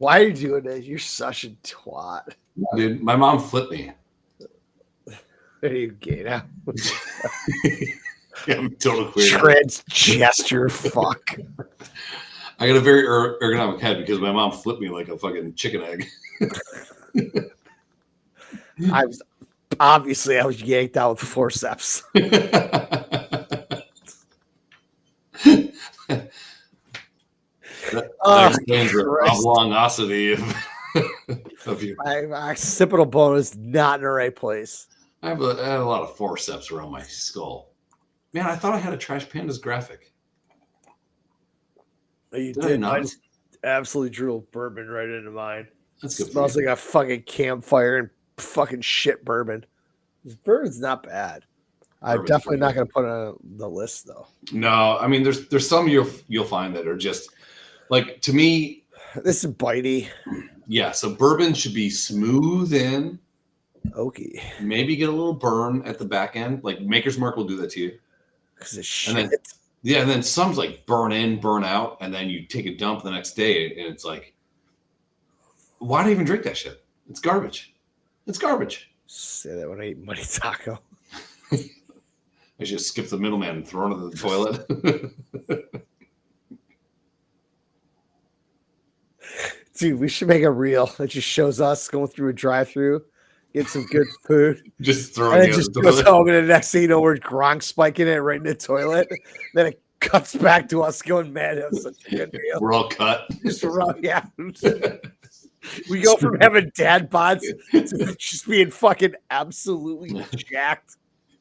Why are you doing this? You're such a twat. Dude, my mom flipped me. There you get out. Yeah, I'm total queer. Transgesture fuck. I got a very ergonomic head because my mom flipped me like a fucking chicken egg. I was yanked out with forceps. That explains the oblongosity of you. My occipital bone is not in the right place. I have a lot of forceps around my skull. Man, I thought I had a Trash Pandas graphic. You did. I just absolutely drew bourbon right into mine. That's good. Smells like a fucking campfire and fucking shit bourbon. This bourbon's not bad. I'm definitely not going to put it on the list though. No, I mean there's some you'll find that are just like, to me, this is bitey. Yeah, so bourbon should be smooth in. Okay. Maybe get a little burn at the back end. Like Maker's Mark will do that to you. Because it's shit. And then some's like burn in, burn out, and then you take a dump the next day, and it's like, why do you even drink that shit? It's garbage. It's garbage. Say that when I eat Mighty Taco. I should skip the middleman and throw it into the toilet. Dude, we should make a reel that just shows us going through a drive-through, get some good food, just throwing it. Just goes home, and the next thing you know, we're Gronk spiking it right in the toilet. Then it cuts back to us going, "Man, that was such a good meal." We're all cut. Just yeah. We go from having dad bods to just being fucking absolutely jacked.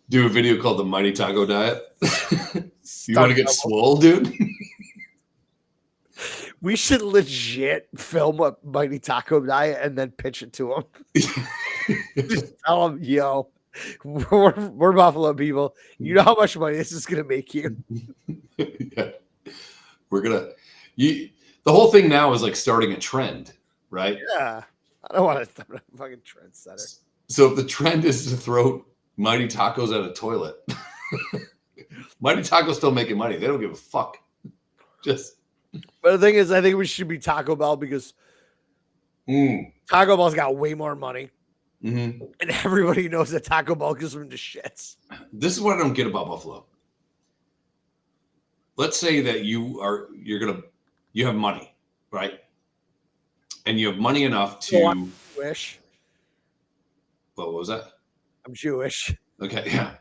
Do a video called the Mighty Taco Diet. You want to get swole, dude? We should legit film a Mighty Taco Diet and then pitch it to them. Just tell them, yo, we're Buffalo people. You know how much money this is going to make you. Yeah. We're going to... The whole thing now is like starting a trend, right? Yeah. I don't want to throw a fucking trendsetter. So if the trend is to throw Mighty Tacos at a toilet, Mighty Taco's still making money. They don't give a fuck. But the thing is, I think we should be Taco Bell because Taco Bell's got way more money. Mm-hmm. And everybody knows that Taco Bell gives them the shits. This is what I don't get about Buffalo. Let's say that you have money, right? And you have money enough to... I'm Jewish. What was that? I'm Jewish. Okay, yeah.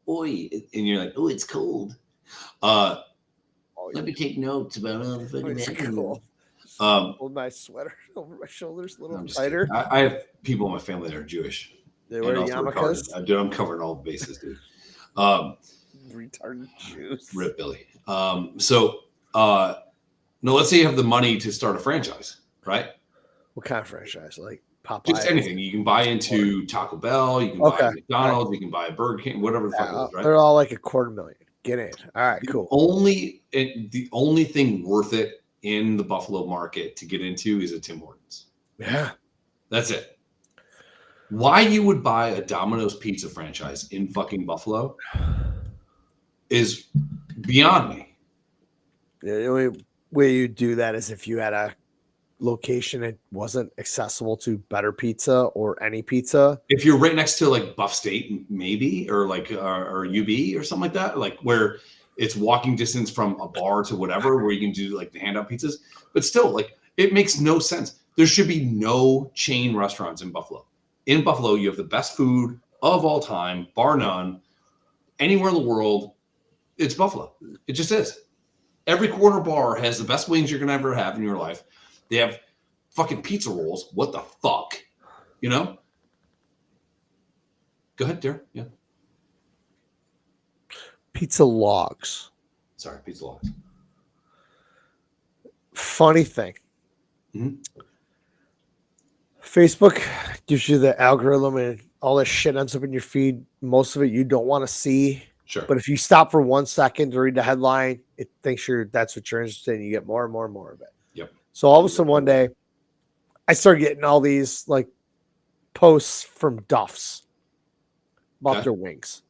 Oi, and you're like, oh, it's cold. Let me take notes about all the fucking cool. Hold my sweater over my shoulders a little tighter. I have people in my family that are Jewish. They wear yarmulkes. I'm covering all the bases, dude. Retarded Jews. Rip Billy. No, let's say you have the money to start a franchise, right? What kind of franchise? Like Popeye? Just anything. You can buy into Taco Bell. You can buy McDonald's. You can buy Burger King. Whatever the fuck it is, right? They're all like $250,000. Get in. All right, cool. The only thing worth it in the Buffalo market to get into is a Tim Hortons. Yeah. That's it. Why you would buy a Domino's pizza franchise in fucking Buffalo is beyond me. The only way you do that is if you had a location that wasn't accessible to Better Pizza or any pizza. If you're right next to like Buff State, maybe, or like or UB or something like that, like where it's walking distance from a bar to whatever, where you can do like the handout pizzas. But still, like, it makes no sense. There should be no chain restaurants in Buffalo. In Buffalo, you have the best food of all time, bar none. Anywhere in the world, it's Buffalo. It just is. Every corner bar has the best wings you're gonna ever have in your life. They have fucking pizza rolls. What the fuck? You know? Go ahead, Darren. Yeah. Pizza logs. Sorry, pizza logs. Funny thing. Mm-hmm. Facebook gives you the algorithm and all this shit ends up in your feed. Most of it you don't want to see. Sure. But if you stop for 1 second to read the headline, it thinks that's what you're interested in. You get more and more and more of it. Yep. So all of a sudden one day, I started getting all these like posts from Duff's about their wings.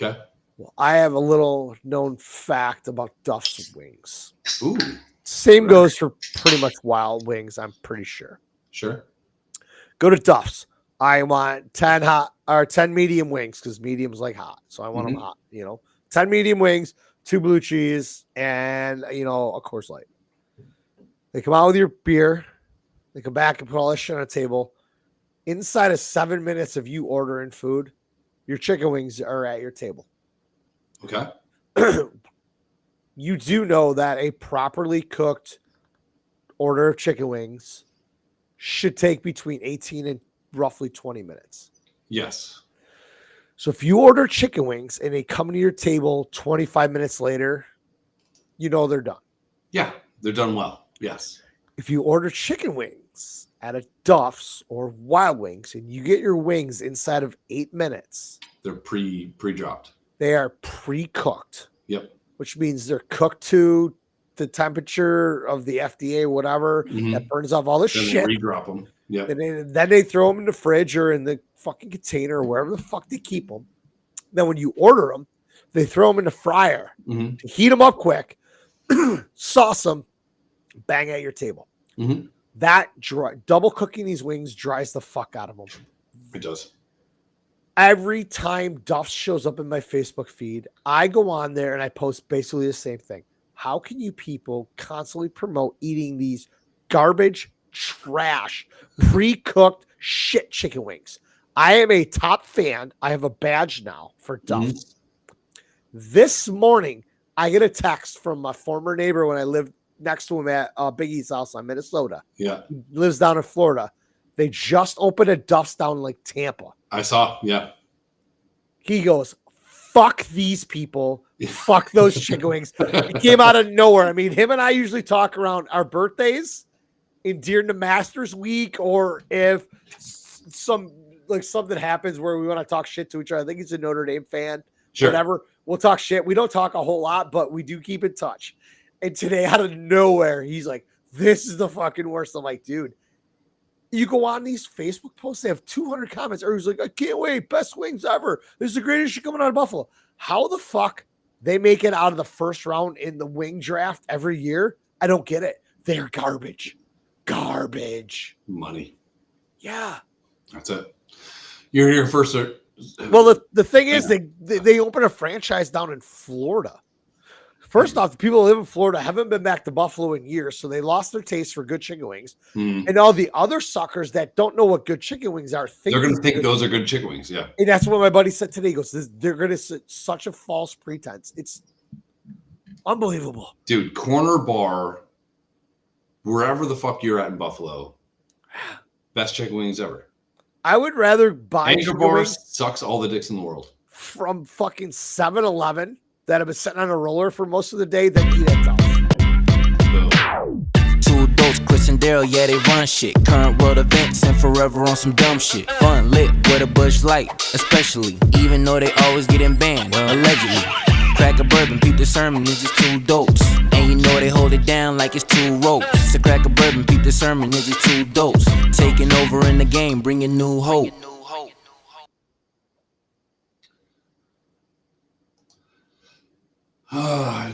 Okay. Well, I have a little known fact about Duff's wings. Ooh. Same goes for pretty much Wild Wings, I'm pretty sure. Sure. Go to Duff's. I want 10 hot or 10 medium wings because medium's like hot. So I want them hot, 10 medium wings, 2 blue cheese, and, a Coors Light. They come out with your beer. They come back and put all this shit on a table. Inside of 7 minutes of you ordering food, your chicken wings are at your table. Okay. You do know that a properly cooked order of chicken wings should take between 18 and roughly 20 minutes. Yes. So if you order chicken wings and they come to your table 25 minutes later, they're done. Yeah, they're done well. Yes. If you order chicken wings at a Duff's or Wild Wings and you get your wings inside of 8 minutes, they're pre-dropped. They are pre-cooked. Yep. Which means they're cooked to the temperature of the FDA, whatever, that burns off all the shit. They re-drop them. Yeah. Then they throw them in the fridge or in the fucking container or wherever the fuck they keep them. Then when you order them, they throw them in the fryer to heat them up quick, sauce them, bang at your table. That double cooking these wings dries the fuck out of them. It does. Every time Duff shows up in my Facebook feed, I go on there and I post basically the same thing. How can you people constantly promote eating these garbage, trash, pre-cooked shit chicken wings? I am a top fan. I have a badge now for Duff's. This morning, I get a text from my former neighbor when I lived next to him at Biggie's house in Minnesota. Yeah. He lives down in Florida. They just opened a Duff's down in like Tampa. I saw, yeah. He goes, fuck these people. Fuck those chicken wings. It came out of nowhere. I mean, him and I usually talk around our birthdays and during the Masters week, or if something happens where we want to talk shit to each other. I think he's a Notre Dame fan. Sure. Whatever. We'll talk shit. We don't talk a whole lot, but we do keep in touch. And today, out of nowhere, he's like, this is the fucking worst. I'm like, dude. You go on these Facebook posts, they have 200 comments. Everyone's like, I can't wait. Best wings ever. This is the greatest shit coming out of Buffalo. How the fuck they make it out of the first round in the wing draft every year? I don't get it. They're garbage. Garbage. Money. Yeah. That's it. You're here first. Well, the thing is, they open a franchise down in Florida. First off, the people who live in Florida haven't been back to Buffalo in years, so they lost their taste for good chicken wings. And all the other suckers that don't know what good chicken wings are, they're going to think those are good chicken wings, yeah. And that's what my buddy said today. He goes, they're going to set such a false pretense. It's unbelievable. Dude, corner bar, wherever the fuck you're at in Buffalo, best chicken wings ever. I would rather buy Anchor bar sucks all the dicks in the world. From fucking 7-Eleven that have been sitting on a roller for most of the day than eat at Dolts. Two Dolts, Chris and Daryl, yeah, they run shit. Current world events and forever on some dumb shit. Fun lit with a Bush Light, especially, even though they always getting banned, allegedly. Crack a bourbon, peep the sermon, it's just 2 Dolts. And you know they hold it down like it's 2 ropes. So crack a bourbon, peep the sermon, it's just 2 Dolts. Taking over in the game, bringing new hope.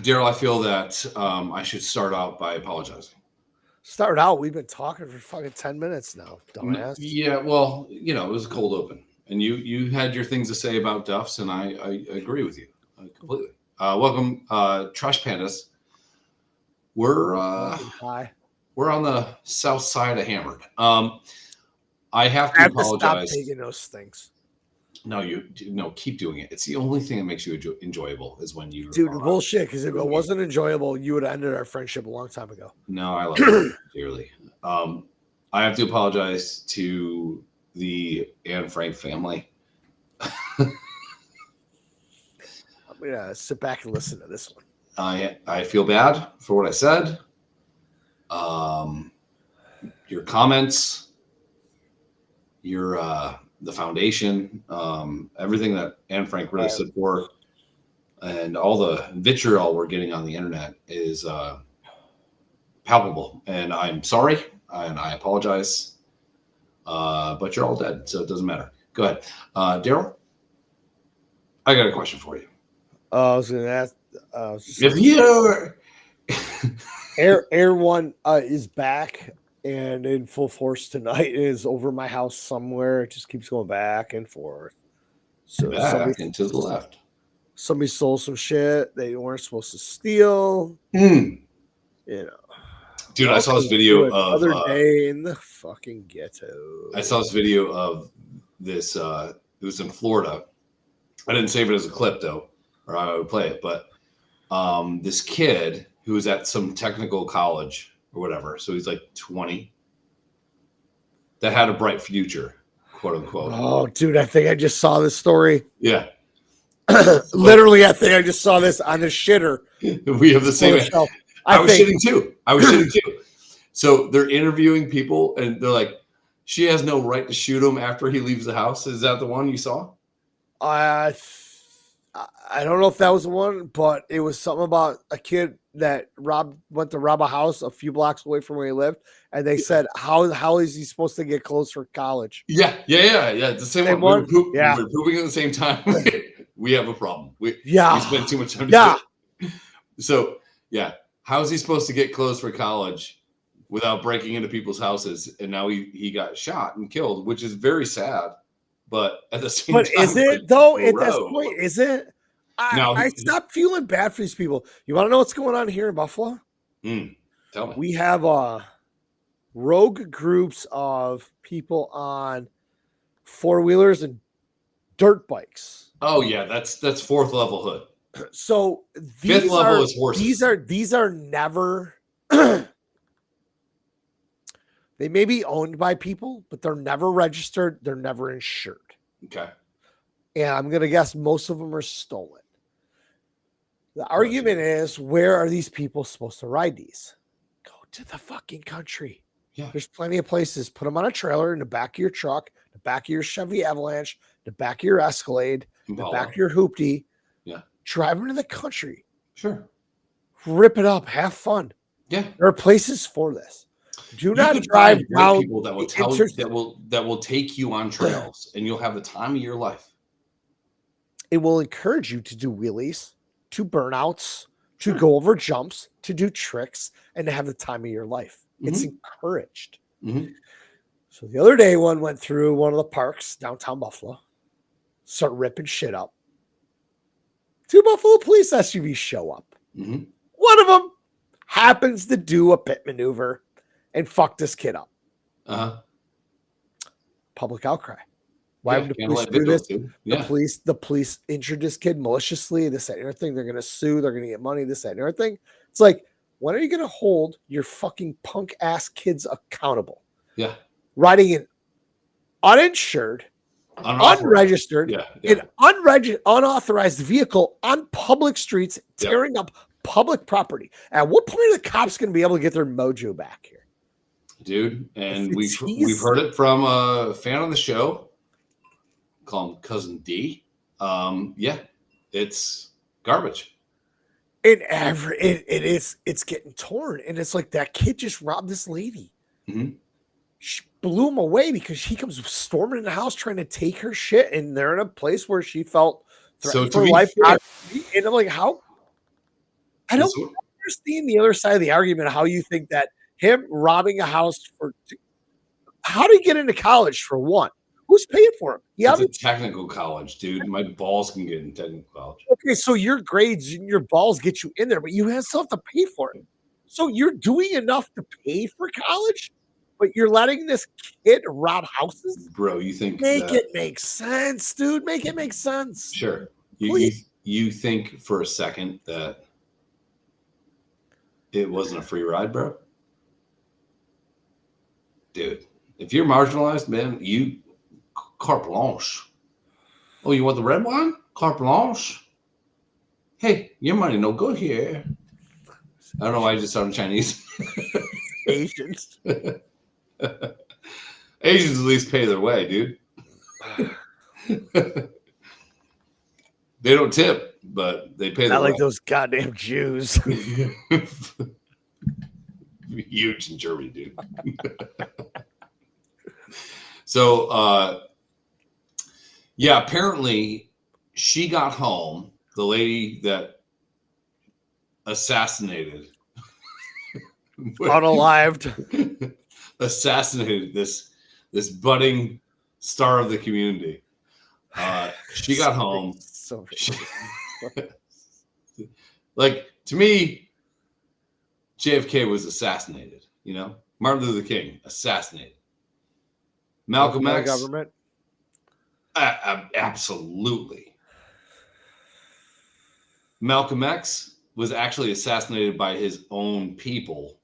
Daryl, I feel that I should start out by apologizing. Start out. We've been talking for fucking 10 minutes now, dumbass. Yeah, well, it was a cold open, and you had your things to say about Duff's, and I agree with you completely. Welcome, Trash Pandas. We're Hi. We're on the south side of Hammered. I have to apologize. Stop taking those things. No, keep doing it. It's the only thing that makes you enjoyable is when you. Dude, bullshit. Because if it wasn't enjoyable, you would have ended our friendship a long time ago. No, I love you dearly. I have to apologize to the Anne Frank family. I'm gonna sit back and listen to this one. I feel bad for what I said. Your comments, the foundation, everything that Anne Frank really stood for, and all the vitriol we're getting on the internet is palpable. And I'm sorry, and I apologize. But you're all dead, so it doesn't matter. Go ahead, Daryl. I got a question for you. I was gonna ask. If you Air One is back and in full force tonight. It is over my house somewhere. It just keeps going back and forth. So Back and to the left. somebody stole some shit they weren't supposed to steal. Mm. You know, Dude, I saw this video of another day in the fucking ghetto. I saw this video of this. It was in Florida. I didn't save it as a clip though, or I would play it. But this kid who was at some technical college or whatever, so he's like 20, that had a bright future, quote unquote. Oh, dude, I think I just saw this story. Yeah. Literally, I think I just saw this on the shitter. We have the same. I was shitting too. So they're interviewing people, and they're like, "She has no right to shoot him after he leaves the house." Is that the one you saw? I don't know if that was the one, but it was something about a kid that went to rob a house a few blocks away from where he lived, and they said, "How is he supposed to get close for college?" Yeah. It's the same one. We were pooping at the same time. We have a problem. We spend too much time. So how is he supposed to get close for college without breaking into people's houses? And now he got shot and killed, which is very sad. But at the same time, is it though? At this point, is it? I stopped feeling bad for these people. You want to know what's going on here in Buffalo? Tell me. We have rogue groups of people on 4-wheelers and dirt bikes. Oh yeah, that's 4th level hood. So these 5th level is horses. These are never. They may be owned by people, but they're never registered. They're never insured. Okay. And I'm going to guess most of them are stolen. The argument is, where are these people supposed to ride these? Go to the fucking country. Yeah. There's plenty of places. Put them on a trailer in the back of your truck, the back of your Chevy Avalanche, the back of your Escalade, the back of your Hoopty. Yeah. Drive them to the country. Sure. Rip it up. Have fun. Yeah. There are places for this. Do not drive down people that will tell you that will take you on trails, and you'll have the time of your life. It will encourage you to do wheelies, to burnouts, to go over jumps, to do tricks, and to have the time of your life. It's encouraged. So the other day, one went through one of the parks downtown Buffalo, start ripping shit up. 2 Buffalo police SUVs show up. One of them happens to do a pit maneuver and fuck this kid up. Public outcry. Why would the police do this? The police injured this kid maliciously. This, that, and everything. They're going to sue. They're going to get money. This, that, and everything. It's like, when are you going to hold your fucking punk ass kids accountable? Yeah. Riding an uninsured, unregistered, an unauthorized vehicle on public streets, tearing up public property. At what point are the cops going to be able to get their mojo back here? Dude, and we've heard it from a fan on the show. Call him Cousin D. It's garbage. It's getting torn, and it's like that kid just robbed this lady. She blew him away because he comes storming in the house trying to take her shit, and they're in a place where she felt threatened for life. And I'm like, how? I don't understand the other side of the argument of how you think that him robbing a house how do you get into college for one? Who's paying for him? It's a technical college, dude. My balls can get in technical college. Okay, so your grades and your balls get you in there, but you still have to pay for it. So you're doing enough to pay for college, but you're letting this kid rob houses? Bro, you think it make sense, dude. Make it make sense. Sure. You think for a second that it wasn't a free ride, bro? Dude, if you're marginalized, man, you carte blanche. Oh, you want the red wine? Carte blanche. Hey, your money no good here. I don't know why I just sounded Chinese. Asians. Asians at least pay their way, dude. They don't tip, but they pay their way. Not like those goddamn Jews. Huge in Germany, dude. So, apparently she got home, the lady that assassinated Unalived. assassinated this budding star of the community. She got home. So Like, to me, JFK was assassinated. Martin Luther King assassinated. Malcolm X, government. Absolutely. Malcolm X was actually assassinated by his own people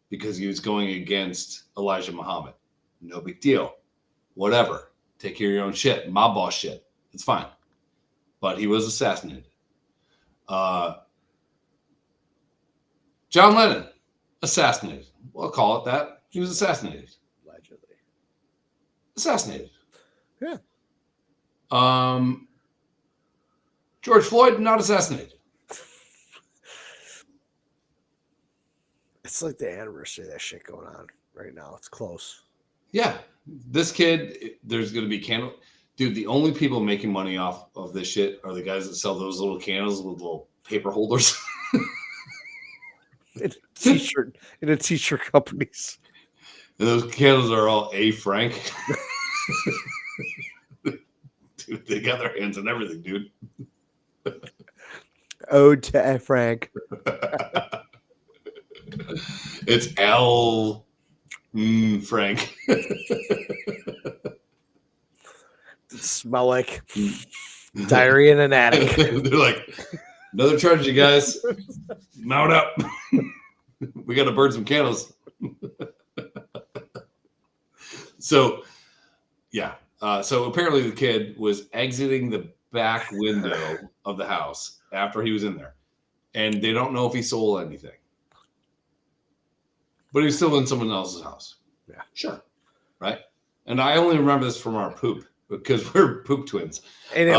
because he was going against Elijah Muhammad. No big deal. Whatever. Take care of your own shit. Mob boss shit. It's fine. But he was assassinated. John Lennon, assassinated. We'll call it that. He was assassinated. Allegedly. Assassinated. Yeah. George Floyd, not assassinated. It's like the anniversary of that shit going on right now. It's close. Yeah. This kid, there's going to be candle. Dude, the only people making money off of this shit are the guys that sell those little candles with little paper holders. In t-shirt companies. And those candles are all A. Frank. Dude, they got their hands on everything, dude. Ode to A. Frank. It's L. Frank. Smell like diarrhea in an attic. They're like, another charge, you guys. Mount up. We got to burn some candles. So, yeah. So apparently the kid was exiting the back window of the house after he was in there. And they don't know if he stole anything. But he was still in someone else's house. Yeah. Sure. Right? And I only remember this from our poop because we're poop twins. And it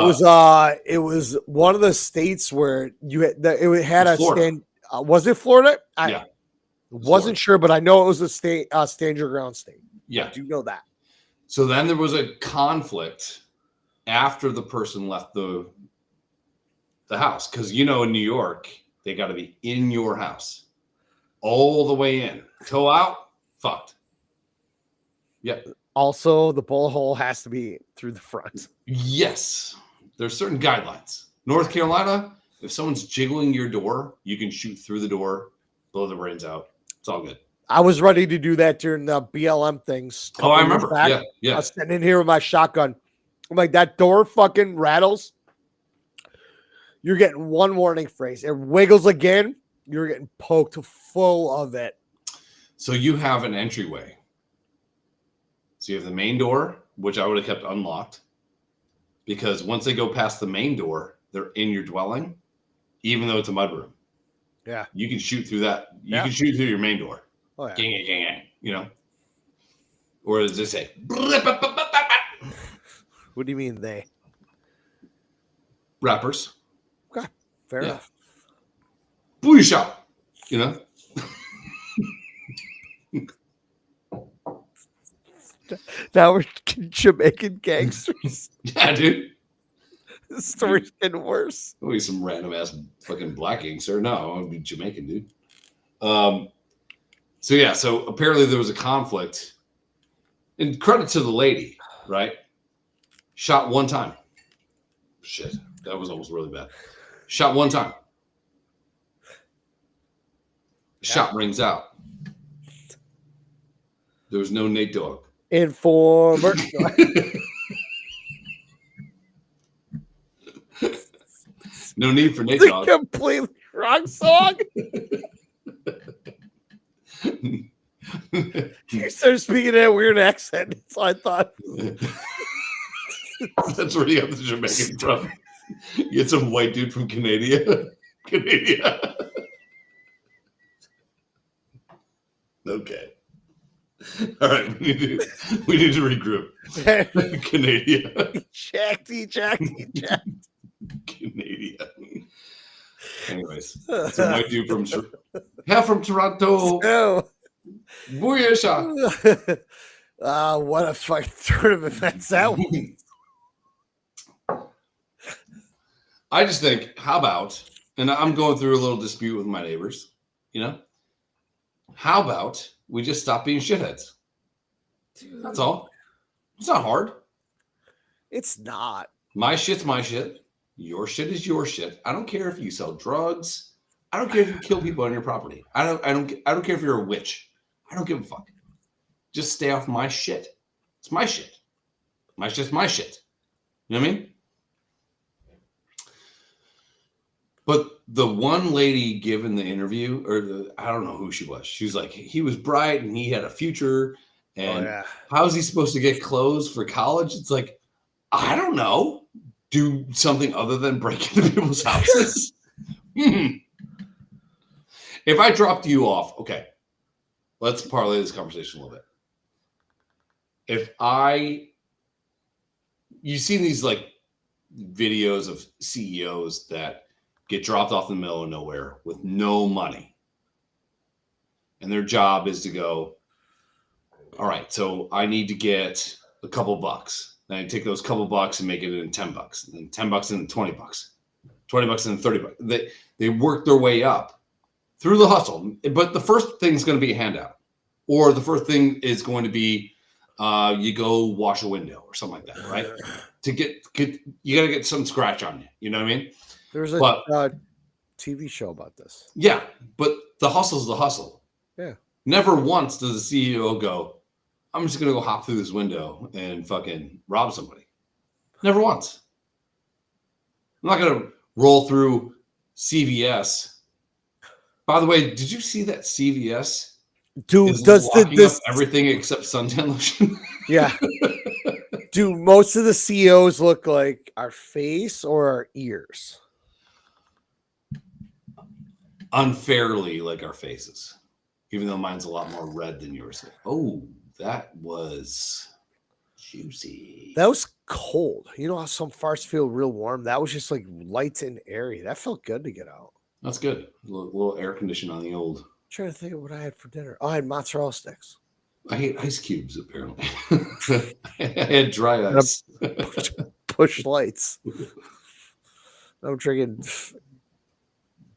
was one of the states where it had a stand. Was it Florida? Yeah. Wasn't sure, but I know it was a state, stand your ground state. Yeah. I do know that. So then there was a conflict after the person left the house. Because, in New York, they got to be in your house all the way in. Toe out, fucked. Yep. Also, the bullet hole has to be through the front. Yes. There's certain guidelines. North Carolina, if someone's jiggling your door, you can shoot through the door, blow the brains out. It's all good. I was ready to do that during the BLM things. Oh, I remember. Yeah. I was sitting in here with my shotgun. I'm like, that door fucking rattles. You're getting one warning phrase. It wiggles again. You're getting poked full of it. So you have an entryway. So you have the main door, which I would have kept unlocked. Because once they go past the main door, they're in your dwelling, even though it's a mudroom. Yeah. You can shoot through that. You can shoot through your main door. Oh, yeah. Gang. Or does it say? What do you mean they? Rappers. Okay. Fair enough. Booyah. Now we're Jamaican gangsters. Yeah, dude. The story's getting worse. It'll be some random ass fucking black gangster. No, I'll be Jamaican, dude. So apparently there was a conflict. And credit to the lady, right? Shot one time. Shit, that was almost really bad. Shot one time. Shot rings out. There was no Nate Dogg. Informer. No need for Nate It's a Dogg. completely wrong song. You started speaking in that weird accent, so I thought. That's where you have the Jamaican from. You get some white dude from Canada. Okay. All right, we need to regroup. Canada. Jackty. Canada. Anyways, some white dude from Toronto. Oh. Booyah. What a fucking tournament that's that one. I just think, how about, and I'm going through a little dispute with my neighbors, How about we just stop being shitheads? That's all. It's not hard. It's not. My shit's my shit. Your shit is your shit. I don't care if you sell drugs. I don't care if you kill people on your property. I don't care if you're a witch. I don't give a fuck. Just stay off my shit. It's my shit. My shit's my shit. You know what I mean? But the one lady given the interview, I don't know who she was. She was like, he was bright and he had a future. And how is he supposed to get clothes for college? It's like, I don't know. Do something other than break into people's houses. If I dropped you off, okay, let's parlay this conversation a little bit. You've seen these like videos of CEOs that get dropped off in the middle of nowhere with no money. And their job is to go, all right, so I need to get a couple bucks. Then I take those couple bucks and make it into $10, and then $10 into $20, $20 into $30. They work their way up through the hustle. But the first thing is going to be a handout, or the first thing is going to be you go wash a window or something like that, right? To get you got to get some scratch on you. You know what I mean? There's a TV show about this. Yeah, but the hustle's the hustle. Yeah. Never once does the CEO go, I'm just going to go hop through this window and fucking rob somebody. Never once. I'm not going to roll through CVS. By the way, did you see that CVS? Dude, does this everything except suntan lotion? Yeah. Do most of the CEOs look like our face or our ears? Unfairly like our faces, even though mine's a lot more red than yours. Oh, that was juicy. That was cold. You know how some farts feel real warm? That was just like light and airy. That felt good to get out. That's good. A little air conditioning on the old. I'm trying to think of what I had for dinner. Oh, I had mozzarella sticks. I hate ice cubes, apparently. I had dry ice. Push lights. I'm drinking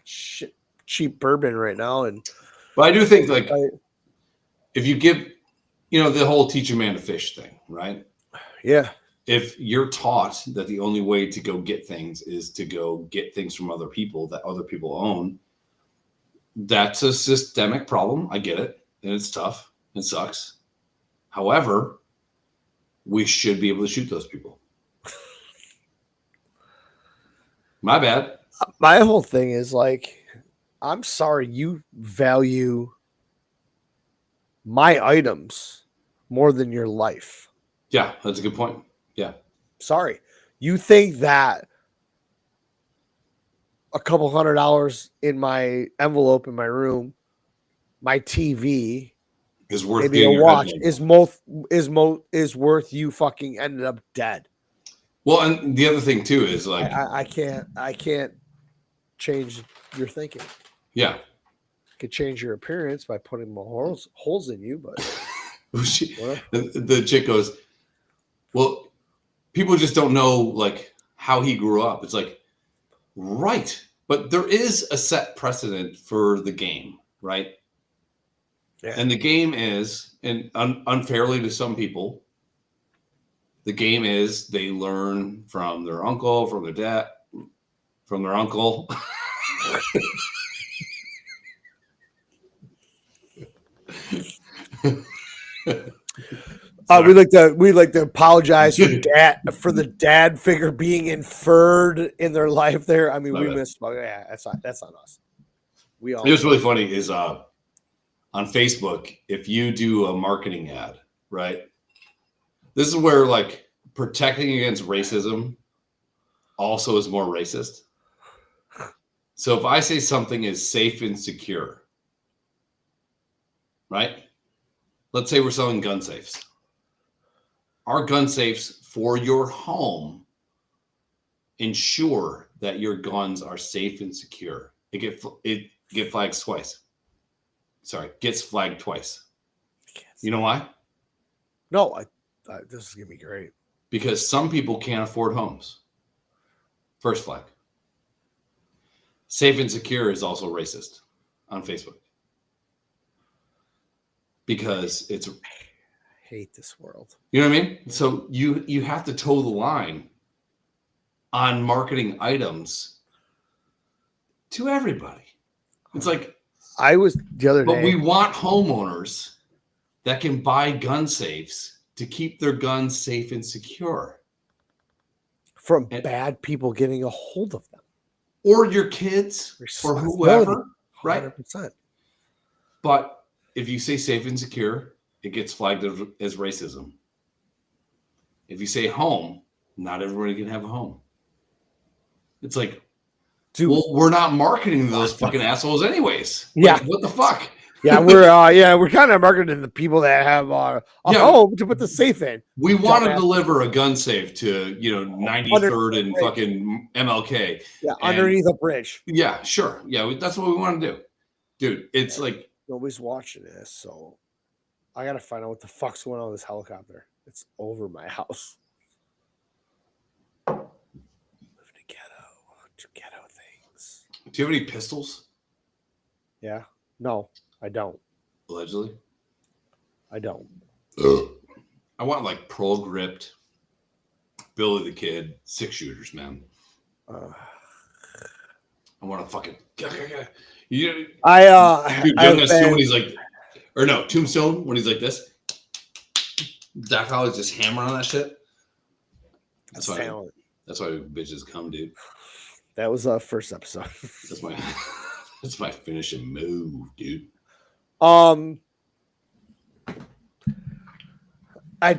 cheap bourbon right now. But I do think, like, if you give, the whole teach a man to fish thing, right? Yeah. If you're taught that the only way to go get things is to go get things from other people that other people own, that's a systemic problem. I get it. And it's tough. It sucks. However, we should be able to shoot those people. My bad. My whole thing is like, I'm sorry you value my items more than your life. Yeah, that's a good point. Yeah. Sorry. You think that a couple $100 in my envelope in my room, my TV is worth maybe a watch is worth you fucking ended up dead. Well, and the other thing too is like I can't change your thinking. Yeah. I could change your appearance by putting more holes in you, but the chick goes, well, people just don't know like how he grew up. It's like, right. But there is a set precedent for the game, right? Yeah. And the game is, and unfairly to some people, the game is they learn from their uncle, from their dad, from their uncle. We like to apologize for the dad figure being inferred in their life there. I mean, we missed. Yeah, that's on us. We all. It was really funny is on Facebook, if you do a marketing ad, right? This is where like protecting against racism also is more racist. So if I say something is safe and secure, right? Let's say we're selling gun safes. Our gun safes for your home ensure that your guns are safe and secure. It gets flagged twice. Sorry, gets flagged twice. You know why? No, this is gonna be great. Because some people can't afford homes. First flag. Safe and secure is also racist on Facebook. because it's. I hate this world. You know what I mean? So you have to toe the line on marketing items to everybody. It's like I was the other day. But we want homeowners that can buy gun safes to keep their guns safe and secure. From bad people getting a hold of them. Or your kids or whoever, right? 100%. But if you say safe and secure, it gets flagged as racism. If you say home, not everybody can have a home. It's like, dude, well, we're not marketing those fucking assholes anyways. Yeah. Like, what the fuck? Yeah, we're kind of marketing the people that have a home to put the safe in. We want to deliver a gun safe to 93rd and fucking MLK. Yeah, underneath a bridge. Yeah, sure. Yeah, that's what we want to do, dude. It's like nobody's watching this, so I gotta find out what the fuck's going on with this helicopter. It's over my house. Live in a ghetto things. Do you have any pistols? Yeah. No. I don't. Allegedly? I don't. I want like pro gripped Billy the Kid 6-shooters, man. I want to fucking. Tombstone when he's like, or no, Tombstone when he's like this. Doc Holly's just hammering on that shit. That's why bitches come, dude. That was our first episode. That's my finishing move, dude. I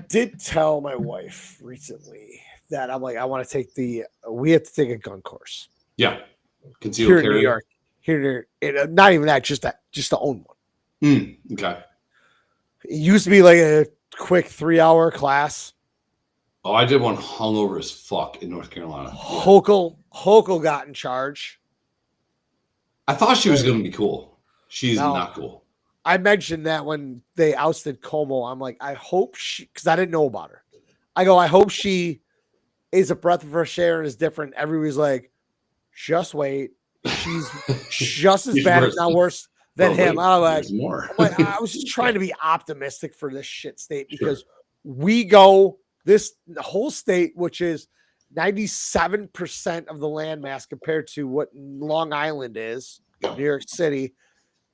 did tell my wife recently that I'm like, I want to we have to take a gun course. Yeah. Concealed carry. In New York. Here, not even that, just to own one. Okay. It used to be like a quick 3-hour class. Oh, I did one hungover as fuck in North Carolina. Hokel got in charge. I thought she was going to be cool. She's not cool. I mentioned that when they ousted Como, I'm like, I hope because I didn't know about her. I go, I hope she is a breath of fresh air and is different. Everybody's like, just wait. She's just as bad, if not worse, than him. I'm like, I was just trying to be optimistic for this shit state because we go the whole state, which is 97% of the landmass compared to what Long Island is, New York City.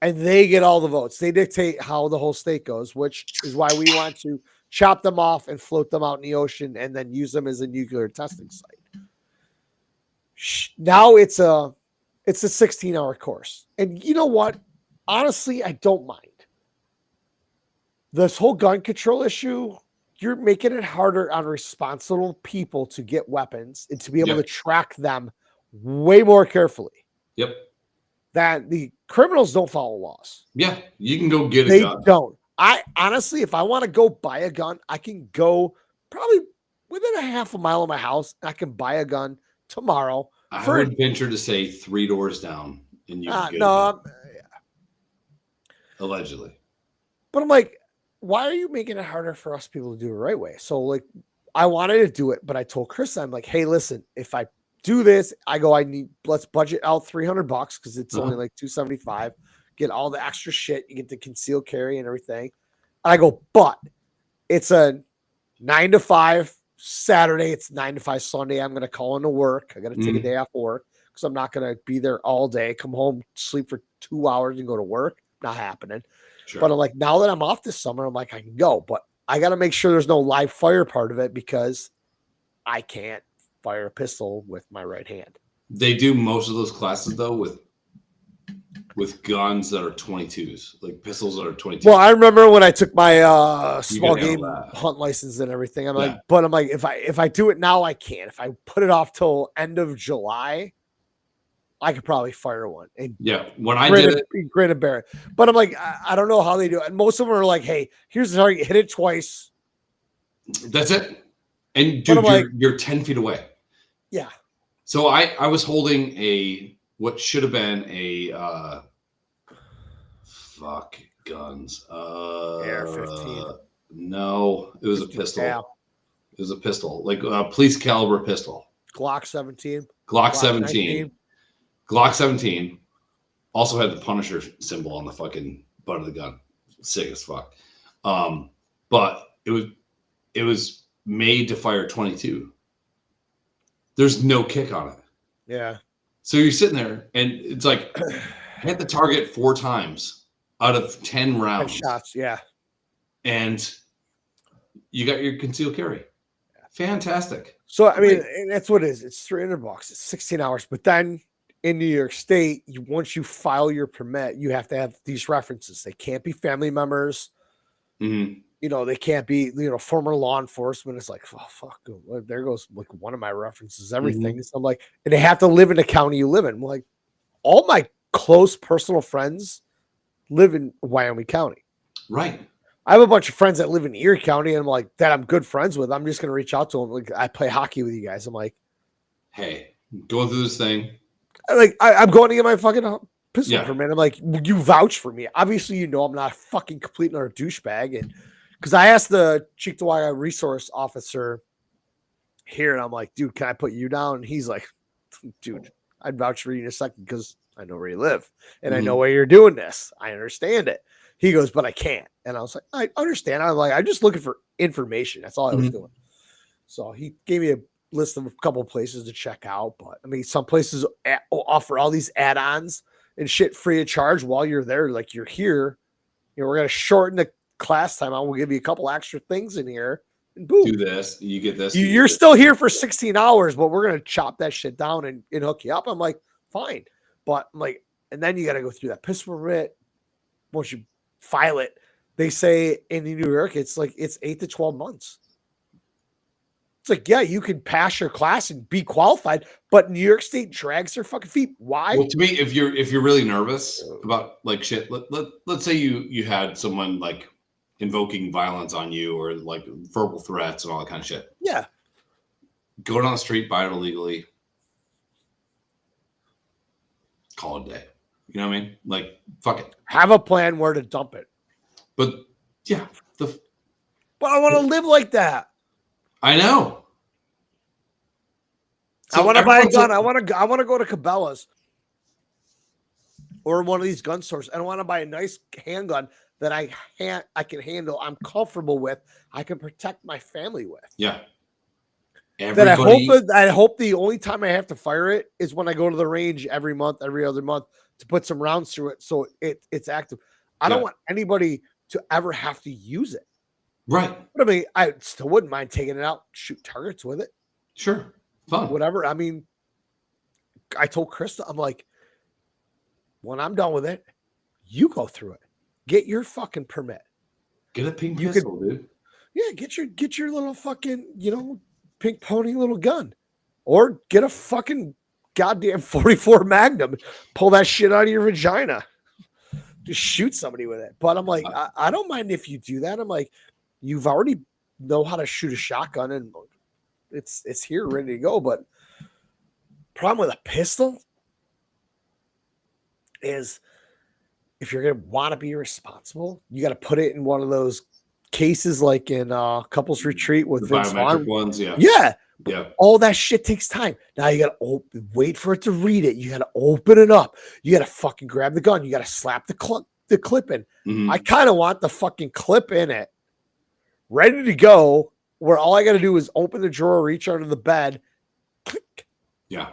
And they get all the votes. They dictate how the whole state goes, which is why we want to chop them off and float them out in the ocean and then use them as a nuclear testing site. Now it's a 16-hour course. And you know what? Honestly, I don't mind. This whole gun control issue, you're making it harder on responsible people to get weapons and to be able to track them way more carefully. Yep. That the criminals don't follow laws. Yeah, you can go get a gun. They don't. I honestly, if I want to go buy a gun, I can go probably within a half a mile of my house. I can buy a gun tomorrow. I would venture to say 3 doors down, and you can allegedly. But I'm like, why are you making it harder for us people to do it the right way? So like, I wanted to do it, but I told Chris, I'm like, hey, listen, if I do this, let's budget out $300 because it's only like $275. Get all the extra shit. You get the concealed carry and everything. And I go, but it's a 9 to 5 Saturday. It's 9 to 5 Sunday. I'm going to call into work. I got to take a day off work because I'm not going to be there all day. Come home, sleep for 2 hours and go to work. Not happening. Sure. But I'm like, now that I'm off this summer, I'm like, I can go, but I got to make sure there's no live fire part of it because I can't fire a pistol with my right hand. They do most of those classes though with guns that are 22s, like pistols that are 22s. Well, I remember when I took my small game hunt license and everything. I'm like, if I do it now, I can. If I put it off till end of July, I could probably fire one. And when I did it, grin and bear it. But I'm like, I don't know how they do it. And most of them are like, hey, here's the target, hit it twice. That's it. And dude, you're 10 feet away. Yeah. So I was holding what should have been a guns. AR-15. No, it was a pistol. It was a pistol, like a police caliber pistol. Glock 17. Glock 17. 19. Glock 17 also had the Punisher symbol on the fucking butt of the gun. sick as fuck. But it was made to fire 22. There's no kick on it. Yeah. So you're sitting there, and it's like hit the target 4 times out of 10 rounds. 10 shots, yeah. And you got your concealed carry. Fantastic. So I mean, and that's what it is. It's $300. It's 16 hours. But then in New York State, once you file your permit, you have to have these references. They can't be family members. Mm-hmm. You know, they can't be, former law enforcement. It's like, oh, fuck. There goes like one of my references, everything. Mm-hmm. So I'm like, and they have to live in the county you live in. I'm like, all my close personal friends live in Wyoming County. Right. I have a bunch of friends that live in Erie County, and I'm like, that I'm good friends with. I'm just going to reach out to them. Like, I play hockey with you guys. I'm like, hey, going through this thing. I'm going to get my fucking pistol Yeah. permit. I'm like, you vouch for me. Obviously, I'm not a fucking complete another douchebag. And because I asked the Cheektowaga resource officer here, and I'm like, dude, can I put you down? And he's like, dude, I'd vouch for you in a second because I know where you live and I know why you're doing this. I understand it. He goes, but I can't. And I was like, I understand. I'm like, I'm just looking for information. That's all I was doing. So he gave me a list of a couple of places to check out. But I mean, some places offer all these add-ons and shit free of charge while you're there. Like, you're here, we're going to shorten the class time. I will give you a couple extra things in here. And boom. Do this. You get this. You're still here for 16 hours, but we're going to chop that shit down and hook you up. I'm like, fine. But I'm like, and then you got to go through that pistol permit. Once you file it, they say in New York, it's 8 to 12 months. It's like, yeah, you can pass your class and be qualified, but New York State drags their fucking feet. Why? Well, to me, if you're really nervous about like shit, let's say you had someone like invoking violence on you or like verbal threats and all that kind of shit. Yeah. Go down the street, buy it illegally, call it a day. You know what I mean? Like, fuck it. Have a plan where to dump it. But yeah, but I want to live like that. I know. So I want to buy a gun. I want to go to Cabela's or one of these gun stores. And I want to buy a nice handgun that I can handle. I'm comfortable with. I can protect my family with. Yeah. I hope the only time I have to fire it is when I go to the range every other month to put some rounds through it so it's active. I don't want anybody to ever have to use it. Right. But I mean, I still wouldn't mind taking it out, shoot targets with it. Sure. Fun. Whatever. I mean, I told Krista, I'm like, when I'm done with it, you go through it. Get your fucking permit. Get a pink pistol, dude. Yeah, get your little fucking, pink pony little gun. Or get a fucking goddamn 44 Magnum. Pull that shit out of your vagina. Just shoot somebody with it. But I'm like, I don't mind if you do that. I'm like, you've already know how to shoot a shotgun and it's here ready to go. But problem with a pistol is if you're going to want to be responsible, you got to put it in one of those cases like in Couples Retreat with Vince Vaughn. Ones, yeah. Yeah. Yeah. All that shit takes time. Now you got to wait for it to read it. You got to open it up. You got to fucking grab the gun. You got to slap the clip in. Mm-hmm. I kind of want the fucking clip in it, ready to go, where all I got to do is open the drawer, reach under the bed, click. Yeah.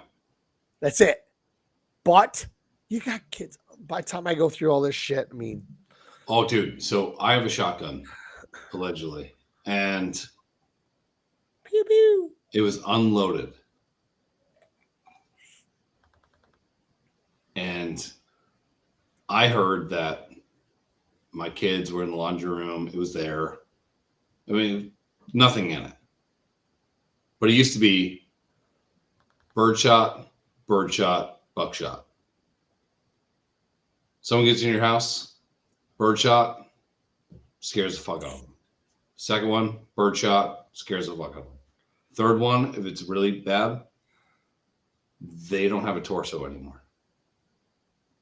That's it. But you got kids. By the time I go through all this shit, I mean. Oh, dude. So I have a shotgun, allegedly. And Pew, pew. It was unloaded. And I heard that my kids were in the laundry room. It was there. I mean, nothing in it. But it used to be birdshot, buckshot. Someone gets in your house, birdshot, scares the fuck out of them. Second one, birdshot, scares the fuck out of them. Third one, if it's really bad, they don't have a torso anymore.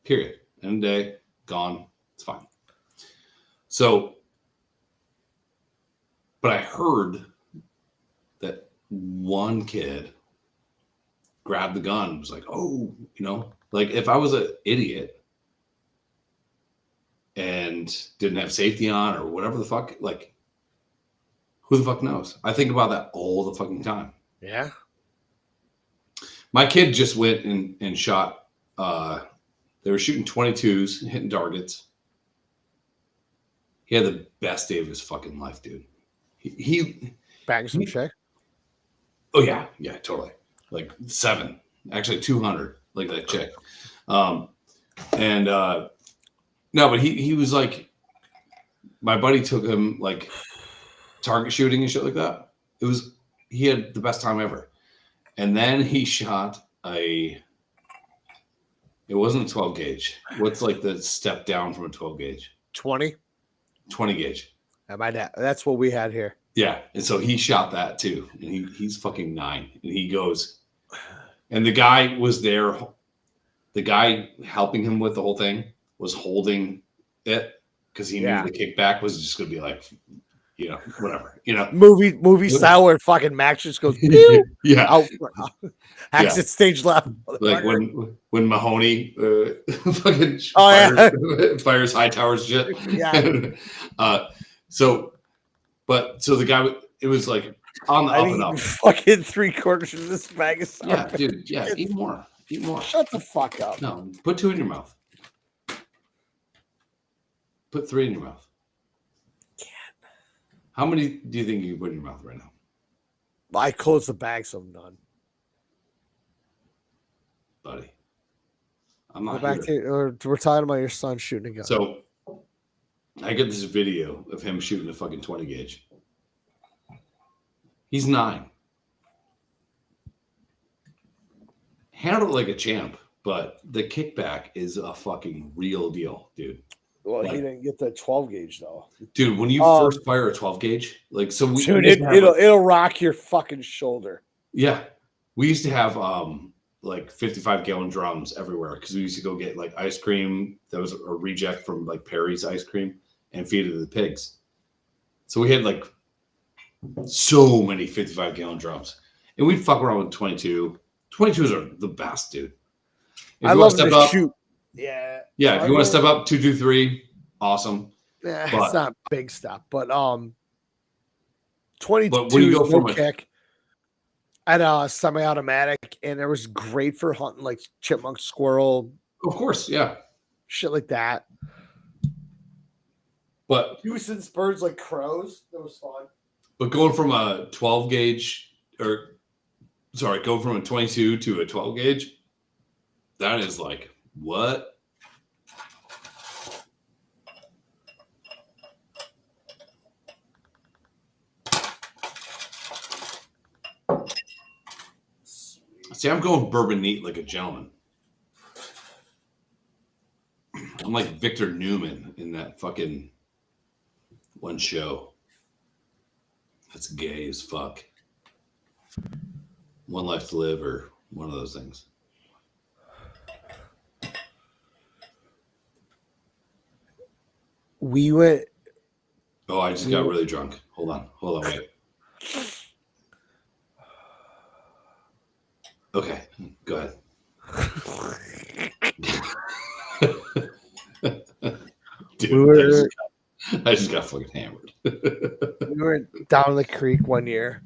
Period. End of the day, gone. It's fine. So, but I heard that one kid grabbed the gun and was like, oh, like if I was an idiot and didn't have safety on or whatever the fuck. Like, who the fuck knows? I think about that all the fucking time. Yeah. My kid just went and shot. They were shooting 22s, hitting targets. He had the best day of his fucking life, dude. He Bang some chick. oh yeah, totally. Like 7, actually 200, like that chick. And no, but he was like, my buddy took him like target shooting and shit like that. He had the best time ever. And then he shot it wasn't a 12 gauge. What's like the step down from a 12 gauge? 20 gauge. That's what we had here. Yeah. And so he shot that too. And he's fucking 9. And he goes, and the guy was there. The guy helping him with the whole thing was holding it because he knew the kickback was just going to be like, whatever, movie style where fucking Max just goes, yeah, exit stage left. Like when Mahoney fucking fires Hightower's shit. Yeah. So the guy, it was like on the up and up. Fucking 3/4 of this bag of stuff. Yeah, dude. Yeah, eat more. Shut the fuck up. No, put 2 in your mouth. Put 3 in your mouth. How many do you think you put in your mouth right now? I closed the bag, so I'm done. Buddy. I'm not we're talking about your son shooting a gun. So I get this video of him shooting a fucking 20 gauge. He's 9. Handled it like a champ, but the kickback is a fucking real deal, dude. Well, he didn't get the 12 gauge though. Dude, when you first fire a 12 gauge, like it'll rock your fucking shoulder. Yeah. We used to have like 55-gallon drums everywhere because we used to go get like ice cream that was a reject from like Perry's ice cream and feed it to the pigs. So we had like so many 55-gallon drums. And we'd fuck around with 22. 22s are the best, dude. I love to shoot. Yeah. Yeah, if you want to step up 2, 2, 3, awesome. Yeah, it's not big stuff, but 22 but when you go from kick at a semi-automatic, and it was great for hunting like chipmunk, squirrel. Of course, yeah, shit like that. But Houston's birds like crows, that was fun. But going from a 12 gauge, going from a 22 to a 12 gauge, that is like what? See, I'm going bourbon neat like a gentleman. I'm like Victor Newman in that fucking one show. That's gay as fuck. One Life to Live or one of those things. We went. Oh, I just got really drunk. Hold on, wait. Okay, go ahead. Dude, I just got fucking hammered. We were down the creek one year,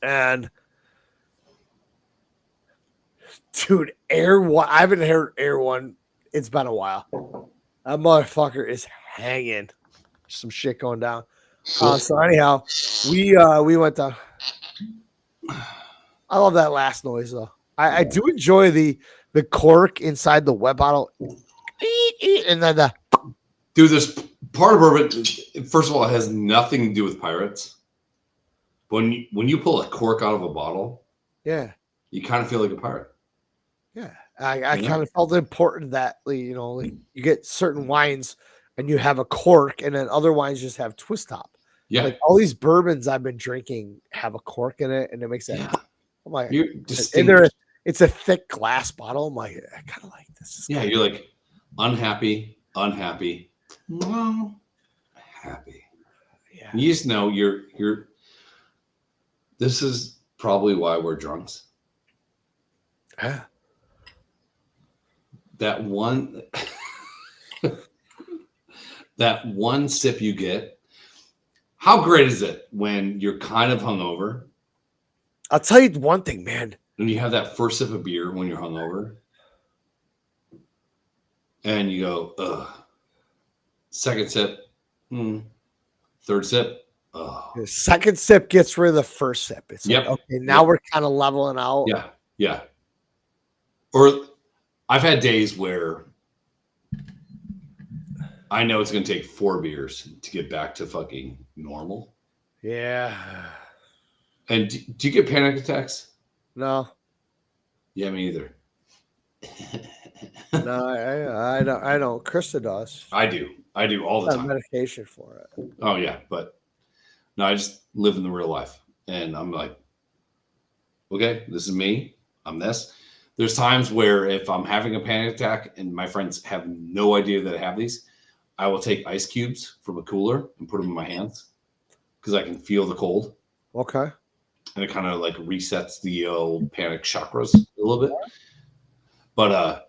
and dude, Air One. I haven't heard Air One. It's been a while. That motherfucker is hanging. Some shit going down. So anyhow, we went down. I love that last noise though. I do enjoy the cork inside the wet bottle, and then the. Dude, this part of bourbon. First of all, it has nothing to do with pirates. When you pull a cork out of a bottle, yeah, you kind of feel like a pirate. Yeah, I kind of felt important that like you get certain wines and you have a cork, and then other wines just have twist top. Yeah, like all these bourbons I've been drinking have a cork in it, and it makes it. Yeah. I'm like, it's a thick glass bottle. I'm like, I kind of like this. Yeah, you're like unhappy, well, happy. Yeah, you just know you're. This is probably why we're drunks. Yeah. That one. that one sip you get. How great is it when you're kind of hungover? I'll tell you one thing, man. And you have that first sip of beer when you're hungover, and you go, ugh. Second sip, third sip, ugh. The second sip gets rid of the first sip. It's Yep. like, okay, now we're kind of leveling out. Yeah. Or I've had days where I know it's going to take 4 beers to get back to fucking normal. Yeah. And do you get panic attacks? No. Yeah, me either. No, I don't. Krista does. I do all the time. Medication for it. Oh yeah, but no, I just live in the real life, and I'm like, okay, this is me. I'm this. There's times where if I'm having a panic attack and my friends have no idea that I have these, I will take ice cubes from a cooler and put them in my hands because I can feel the cold. Okay. And it kind of like resets the panic chakras a little bit. But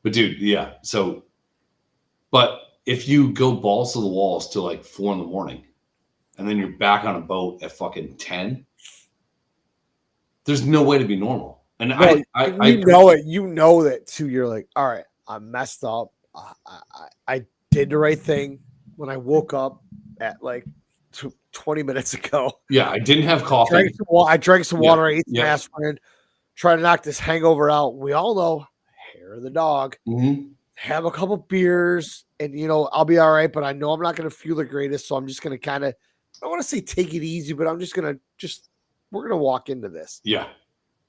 dude, yeah. So, but if you go balls to the walls till like 4 a.m. and then you're back on a boat at fucking 10, there's no way to be normal. And no, you know that too. You're like, all right, I messed up. I did the right thing when I woke up at like 20 minutes ago. Yeah, I didn't have coffee. I drank some water. I ate some aspirin. Try to knock this hangover out. We all know hair of the dog. Mm-hmm. Have a couple beers, and I'll be all right. But I know I'm not going to feel the greatest, so I'm just going to kind of, I don't want to say take it easy, but I'm just going to we're going to walk into this. Yeah.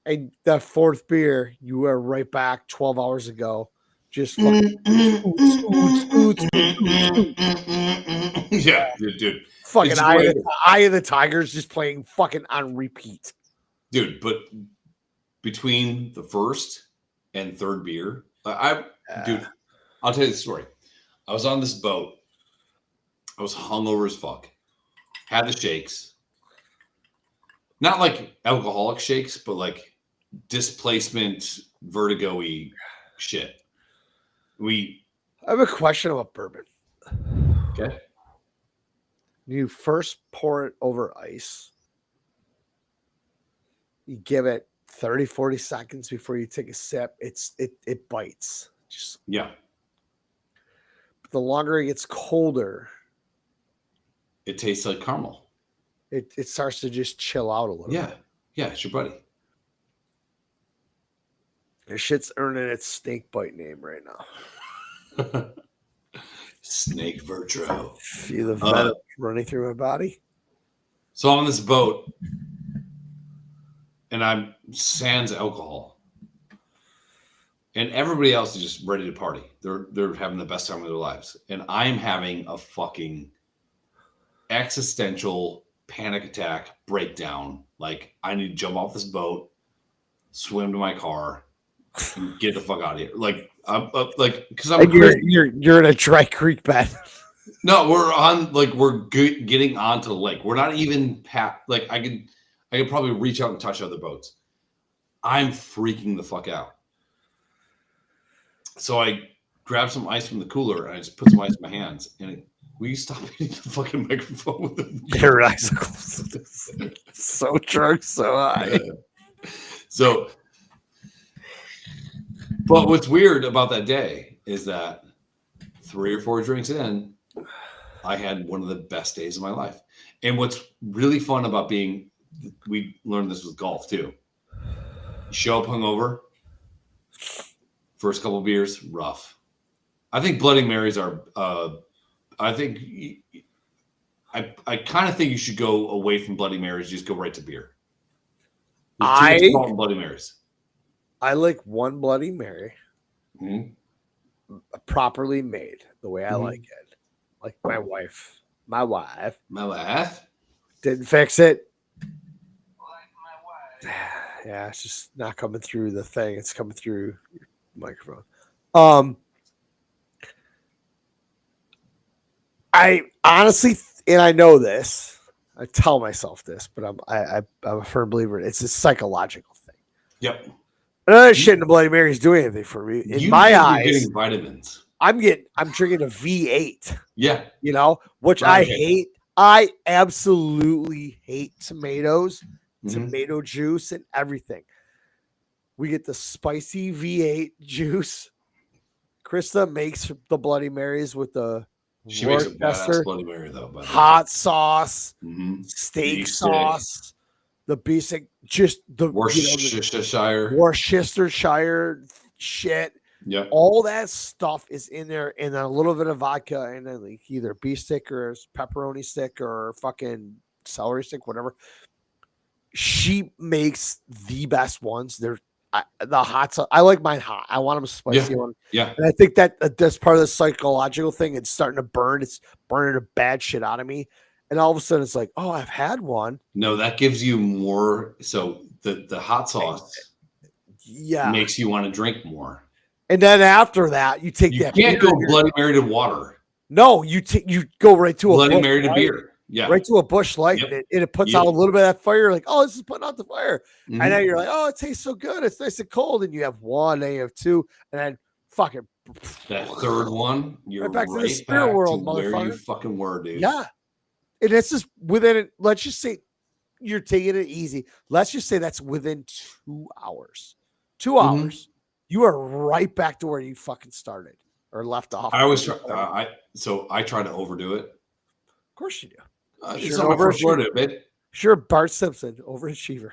And that 4th beer, you were right back 12 hours ago. Just fucking yeah, dude. Fucking Eye of the Tigers just playing fucking on repeat. Dude, but between the first and third beer, dude, I'll tell you the story. I was on this boat. I was hungover as fuck. Had the shakes. Not like alcoholic shakes, but like displacement, vertigo-y shit. I have a question about bourbon. Okay. You first pour it over ice. You give it 30, 40 seconds before you take a sip. It bites. Yeah. But the longer it gets colder, it tastes like caramel. It starts to just chill out a little bit. Yeah, it's your buddy. This shit's earning its snake bite name right now. Snake Virtro. Feel the venom running through my body. So I'm on this boat, and I'm sans alcohol, and everybody else is just ready to party. They're having the best time of their lives, and I'm having a fucking existential panic attack breakdown. Like, I need to jump off this boat, swim to my car, and get the fuck out of here. Like, because you're in a dry creek bed. No, we're getting onto the lake. We're not even like I could probably reach out and touch other boats. I'm freaking the fuck out. So I grabbed some ice from the cooler and I just put some ice in my hands. And will you stop hitting the fucking microphone with the your eyes so drunk, so high. So, but what's weird about that day is that 3 or 4 drinks in, I had one of the best days of my life. And what's really fun about we learned this with golf too. You show up hungover, first couple beers, rough. I think Bloody Marys are, I kind of think you should go away from Bloody Marys, just go right to beer. There's too much salt in Bloody Marys. I like one Bloody Mary, properly made the way I like it. Like my wife didn't fix it. Like my wife. Yeah, it's just not coming through the thing. It's coming through your microphone. I honestly, and I know this, I tell myself this, but I'm a firm believer. It's a psychological thing. Yep. Another shit in the Bloody Mary is doing anything for me. In my eyes, getting vitamins. I'm drinking a V8. Yeah. You know, which Right, I okay. hate. I absolutely hate tomatoes, Mhm. tomato juice, and everything. We get the spicy V8 juice. Krista makes the Bloody Marys with the She makes a badass Worcester Bloody Mary though. By the way. hot sauce, Mhm. steak Beef stick. sauce, the basic, just the Worcestershire. Worcestershire shit. Yep. All that stuff is in there, and then a little bit of vodka, and then like either beef stick or pepperoni stick or fucking celery stick, whatever. She makes the best ones. The hot sauce. I like mine hot. I want them spicy one. Yeah. And I think that that's part of the psychological thing. It's starting to burn. It's burning the bad shit out of me. And all of a sudden, it's like, oh, I've had one. No, that gives you more. So the hot sauce makes you want to drink more. And then after that, you take that. You can't go Bloody Mary to water. No, you go right to Bloody a Mary to beer. Yeah, right to a Busch Light, and it puts out a little bit of that fire. Like, oh, this is putting out the fire. Mhm. And then you're like, oh, it tastes so good. It's nice and cold. And you have one, then you have two, and then fucking that third one, you're right back to the spirit world, where motherfucker. you fucking were, dude. Yeah, and it's just within it. Let's just say you're taking it easy. Let's just say that's within 2 hours. 2 hours, you are right back to where you fucking started or left off. I always try. I try to overdo it. Of course you do. It's not my first rodeo, babe. Sure, Bart Simpson, overachiever.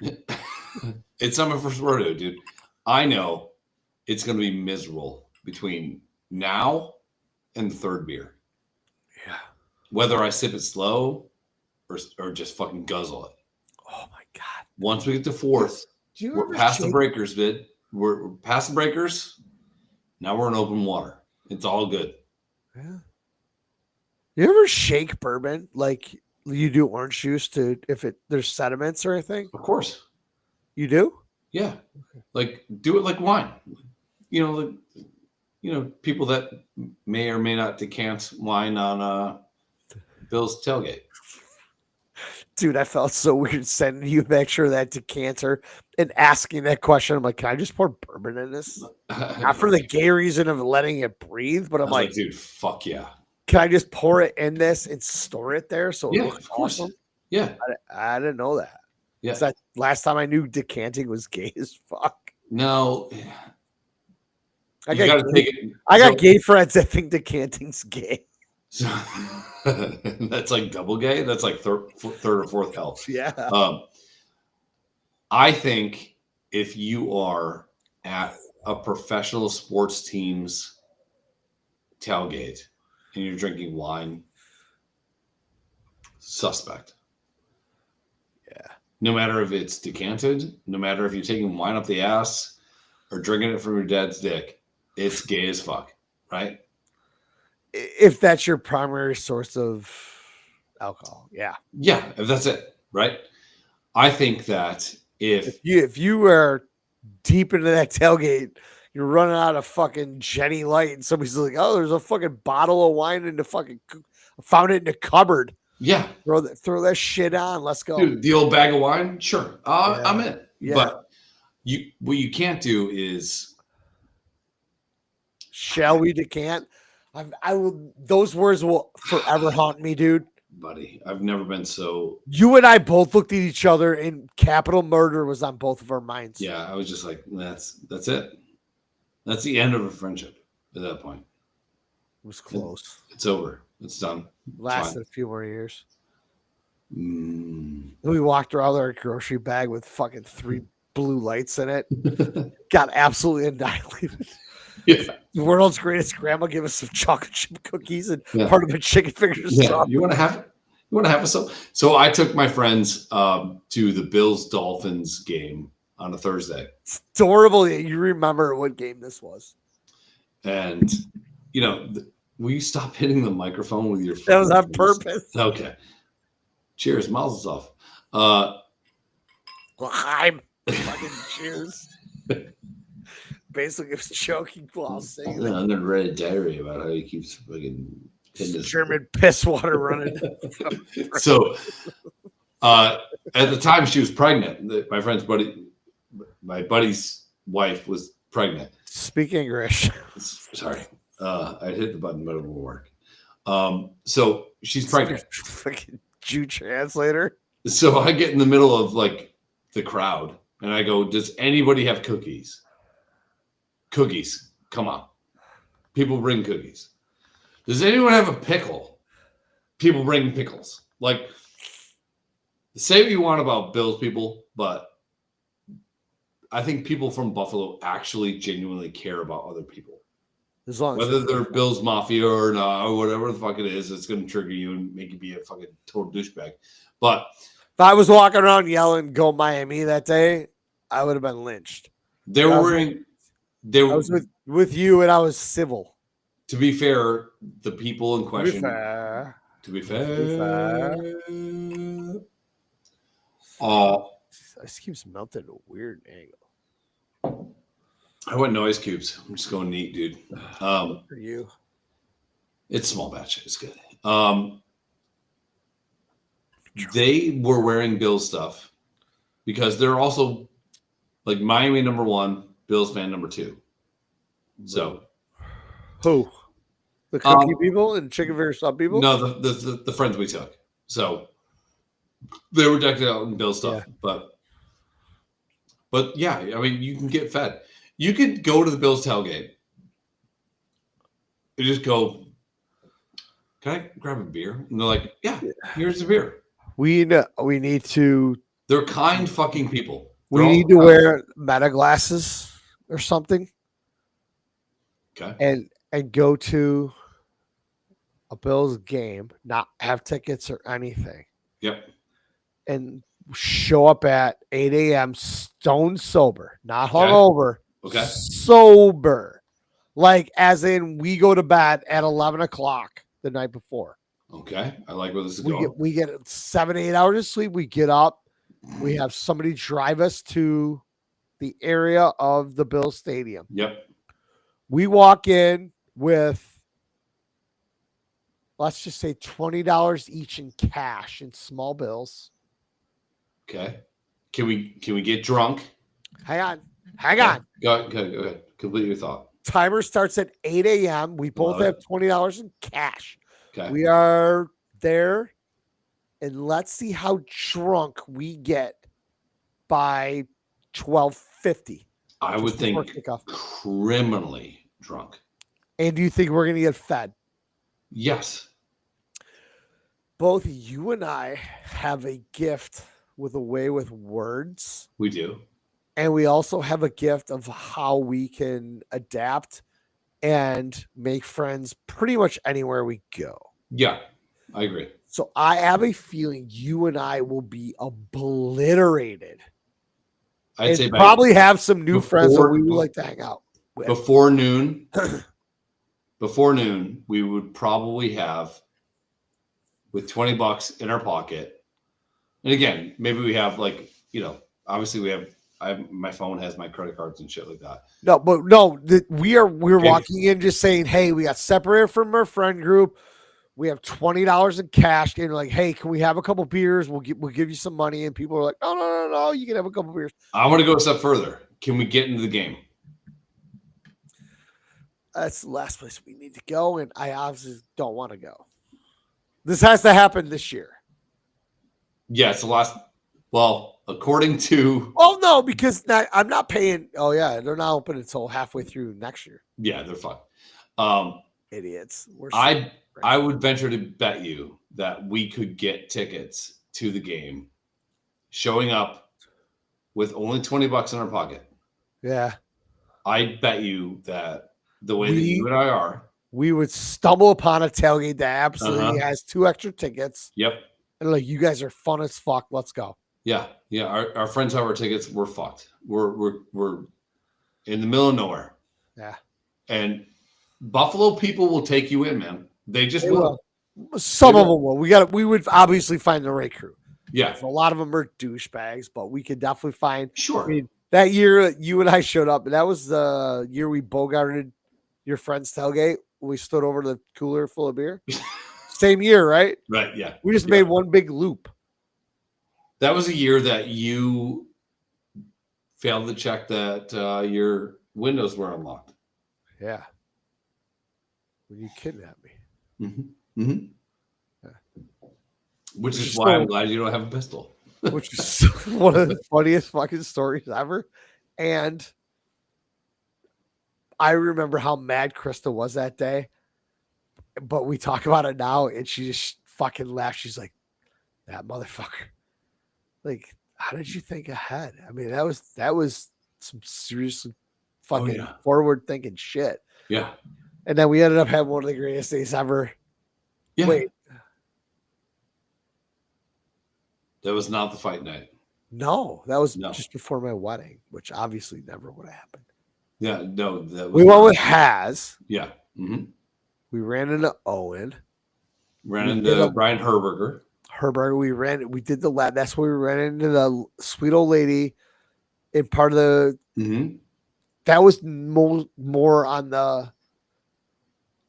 It's not my first rodeo, dude. I know it's going to be miserable between now and the third beer. Yeah. Whether I sip it slow or just fucking guzzle it. Oh my God. Once we get to fourth, we're past the breakers, vid. We're past the breakers. Now we're in open water. It's all good. Yeah. You ever shake bourbon like you do orange juice to if there's sediments or anything? Of course. You do? Yeah. Like do it like wine. People that may or may not decant wine on Bill's tailgate. Dude, I felt so weird sending you a picture of that decanter and asking that question. I'm like, can I just pour bourbon in this? Not for the gay reason of letting it breathe, but I'm like, dude, fuck yeah. Can I just pour it in this and store it there so it looks awesome? Yeah. I didn't know that. Yeah. That last time I knew decanting was gay as fuck. No. I got gay friends that think decanting's gay. So that's like double gay. That's like third or fourth hell. Yeah. I think if you are at a professional sports team's tailgate and you're drinking wine, suspect. Yeah. No matter if it's decanted, no matter if you're taking wine up the ass or drinking it from your dad's dick, it's gay as fuck, right? If that's your primary source of alcohol, yeah. Yeah, if that's it, right? I think that if you are deep into that tailgate, you're running out of fucking Jenny Light, and somebody's like, "Oh, there's a fucking bottle of wine in the fucking found it in the cupboard." Yeah, throw that shit on. Let's go, dude. The old bag of wine, sure, I'm in. Yeah. But what you can't do is, shall we decant? I will. Those words will forever haunt me, dude. Buddy, I've never been so. You and I both looked at each other, and capital murder was on both of our minds. Yeah, I was just like, that's it. That's the end of a friendship at that point. It was close. It's over. It's done. Lasted a few more years. Mm. We walked around with our grocery bag with fucking 3 blue lights in it. Got absolutely annihilated. Yeah. The world's greatest grandma gave us some chocolate chip cookies and part of a chicken fingers. Yeah. You want to have it? So I took my friends to the Bills Dolphins game on a Thursday. It's adorable. You remember what game this was. And, will you stop hitting the microphone with your phone? That was on purpose. Okay. Cheers. Mazel's off. L'chaim. Fucking cheers. Basically, it was joking while saying that. I'm going to write a diary about how he keeps fucking hitting his German piss water running. So, at the time, she was pregnant. My buddy's wife was pregnant. Speak English. Sorry. I hit the button, but it won't work. So she's pregnant. Fucking Jew translator. So I get in the middle of like the crowd and I go, does anybody have cookies? Cookies. Come on. People bring cookies. Does anyone have a pickle? People bring pickles. Like, say what you want about Bills people, but I think people from Buffalo actually genuinely care about other people. As long Whether as they're Bills Mafia or not, or whatever the fuck it is, it's going to trigger you and make you be a fucking total douchebag. But if I was walking around yelling "Go Miami" that day, I would have been lynched. they were wearing. They I were, was with you, and I was civil. to be fair, the people in question. To be fair. This keeps melting at a weird angle. I went noise cubes. I'm just going neat, dude. For you, it's small batch. It's good. They were wearing Bills stuff because they're also like Miami #1, Bills fan #2. So who? The cookie people and chicken finger sub people? No, the friends we took. So they were decked out in Bill stuff, yeah. But yeah, I mean, you can get fed. You could go to the Bills tailgate. You just go, can I grab a beer? And they're like, yeah, here's a beer. We need to. They're kind fucking people. We need to wear meta glasses or something. Okay. And go to a Bills game, not have tickets or anything. Yep. And show up at 8 a.m. stone sober, not hungover. Okay. Sober. Like, as in, we go to bed at 11 o'clock the night before. Okay. I like where this is going. We get 7, 8 hours of sleep. We get up. We have somebody drive us to the area of the Bills Stadium. Yep. We walk in with, let's just say, $20 each in cash in small bills. Okay. Can we get drunk? Hang on. Go ahead. Complete your thought. Timer starts at 8 a.m. We both have $20 in cash. Okay. We are there, and let's see how drunk we get by 12:50. I would think criminally drunk. And do you think we're going to get fed? Yes. Both you and I have a gift with a way with words. We do. And we also have a gift of how we can adapt and make friends pretty much anywhere we go. Yeah, I agree. So I have a feeling you and I will be obliterated. I'd say probably have some new friends that we would like to hang out with. Before noon, we would probably have, with $20 in our pocket. And again, maybe we have obviously my phone has my credit cards and shit like that. We're walking in just saying, hey, we got separated from our friend group. We have $20 in cash, and like, hey, can we have a couple beers? We'll give you some money. And people are like, oh, no, you can have a couple beers. I want to go a step further. Can we get into the game? That's the last place we need to go, and I obviously don't want to go. This has to happen this year. Yeah, it's the last. Well, according to. Oh no, because I'm not paying. Oh yeah, they're not open until halfway through next year. Yeah, they're fine. Idiots. I would venture to bet you that we could get tickets to the game, showing up with only $20 in our pocket. Yeah. I bet you that the way that you and I are, we would stumble upon a tailgate that absolutely has 2 extra tickets. Yep. And like, you guys are fun as fuck. Let's go. Yeah. Our friends have our tickets. We're fucked. We're in the middle of nowhere. Yeah. And Buffalo people will take you in, man. They just will. Some of them will. We would obviously find the right crew. Yeah. So a lot of them are douchebags, but we could definitely find. Sure. I mean, that year you and I showed up, and that was the year we bogarted your friend's tailgate. We stood over the cooler full of beer. Same year, right? Right. Yeah. We just made one big loop. That was a year that you failed to check that your windows were unlocked. Yeah. when you kidnapped me. Mm-hmm. Mm-hmm. Yeah. Which is why I'm glad you don't have a pistol. Which is one of the funniest fucking stories ever. And I remember how mad Krista was that day. But we talk about it now, and she just fucking laughed. She's like, that motherfucker. Like, how did you think ahead? I mean, that was some seriously fucking forward thinking shit. Yeah. And then we ended up having one of the greatest days ever. Yeah. Wait. That was not the fight night. No, that was just before my wedding, which obviously never would have happened. Yeah, no. We went with Haz. Yeah. Mm-hmm. We ran into Owen. Ran into Brian Herberger. We did the lab. That's where we ran into the sweet old lady in part of the. Mm-hmm. That was more on the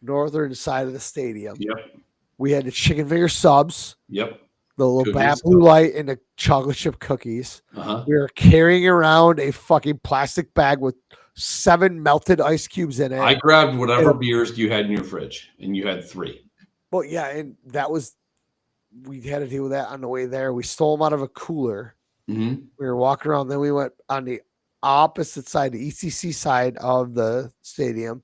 northern side of the stadium. Yep. We had the chicken finger subs. Yep. The little bad blue light and the chocolate chip cookies. Uh-huh. We were carrying around a fucking plastic bag with 7 melted ice cubes in it. I grabbed whatever beers you had in your fridge, and you had 3. Well, yeah, and we had to deal with that on the way there. We stole them out of a cooler. Mm-hmm. We were walking around. Then we went on the opposite side, the ECC side of the stadium.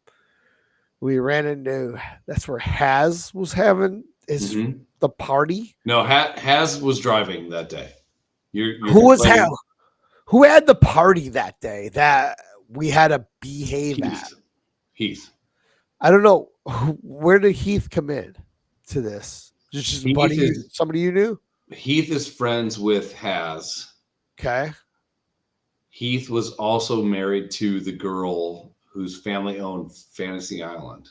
We ran into, that's where Haz was having his the party. No, Haz was driving that day. Who was Haz? Who had the party that day that we had to behave at? Heath. I don't know. Where did Heath come in to this? Just a buddy, somebody you knew? Heath is friends with Haz. Okay. Heath was also married to the girl whose family owned Fantasy Island.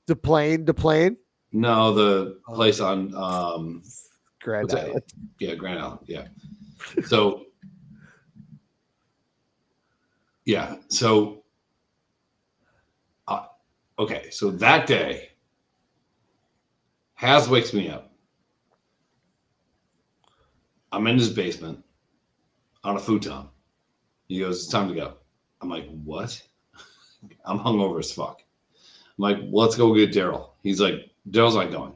The plane? No, the place on Grand Island. Yeah, Grand Island. Yeah. So yeah. So okay. So that day, Haz wakes me up. I'm in his basement on a futon. He goes, "It's time to go." I'm like, "What?" I'm hungover as fuck. I'm like, well, "Let's go get Daryl." He's like, "Daryl's not going."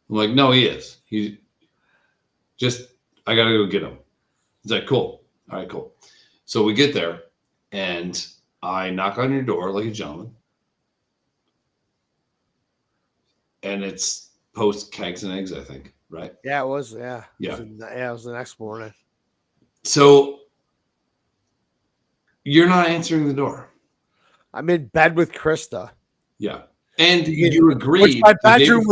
I'm like, "No, he is. I gotta go get him." He's like, "Cool. All right, cool." So we get there, and I knock on your door like a gentleman. And it's post Kegs and Eggs, I think, right? Yeah, it was. Yeah. Yeah. It was the next morning. So you're not answering the door. I'm in bed with Krista. Yeah. And you agreed. My bedroom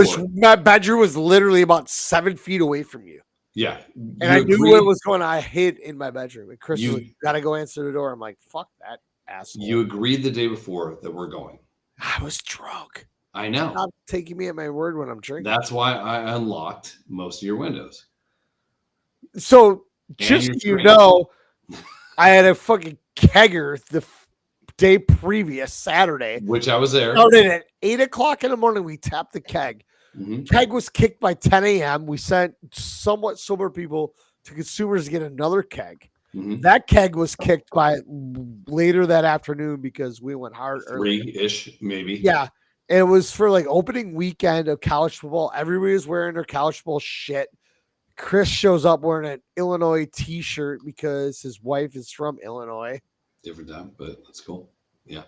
was literally about 7 feet away from you. Yeah. And I knew what was going on. I hid in my bedroom. And Chris was like, "Gotta go answer the door." I'm like, "Fuck that asshole." You agreed the day before that we're going. I was drunk. I know. Stop taking me at my word when I'm drinking. That's why I unlocked most of your windows. So just so you know, I had a fucking kegger the day previous, Saturday. Which I was there. Started at 8 o'clock in the morning. We tapped the keg. Mm-hmm. Keg was kicked by 10 a.m. We sent somewhat sober people to consumers to get another keg. Mm-hmm. That keg was kicked by later that afternoon because we went hard early. 3-ish, maybe. Yeah. And it was for like opening weekend of college football. Everybody was wearing their college football shit. Chris shows up wearing an Illinois t-shirt because his wife is from Illinois. Different time, but that's cool. Yeah.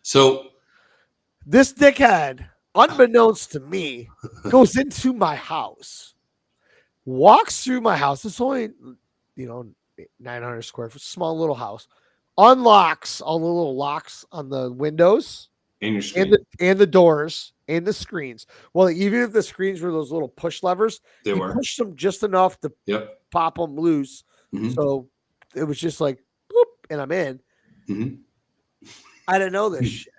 So this dickhead, unbeknownst to me, goes into my house, walks through my house. It's only, 900 square foot, small little house. Unlocks all the little locks on the windows and your screen. and the doors and the screens. Well, even if the screens were those little push levers, he pushed them just enough to pop them loose. Mm-hmm. So it was just like, boop, and I'm in. Mm-hmm. I didn't know this shit.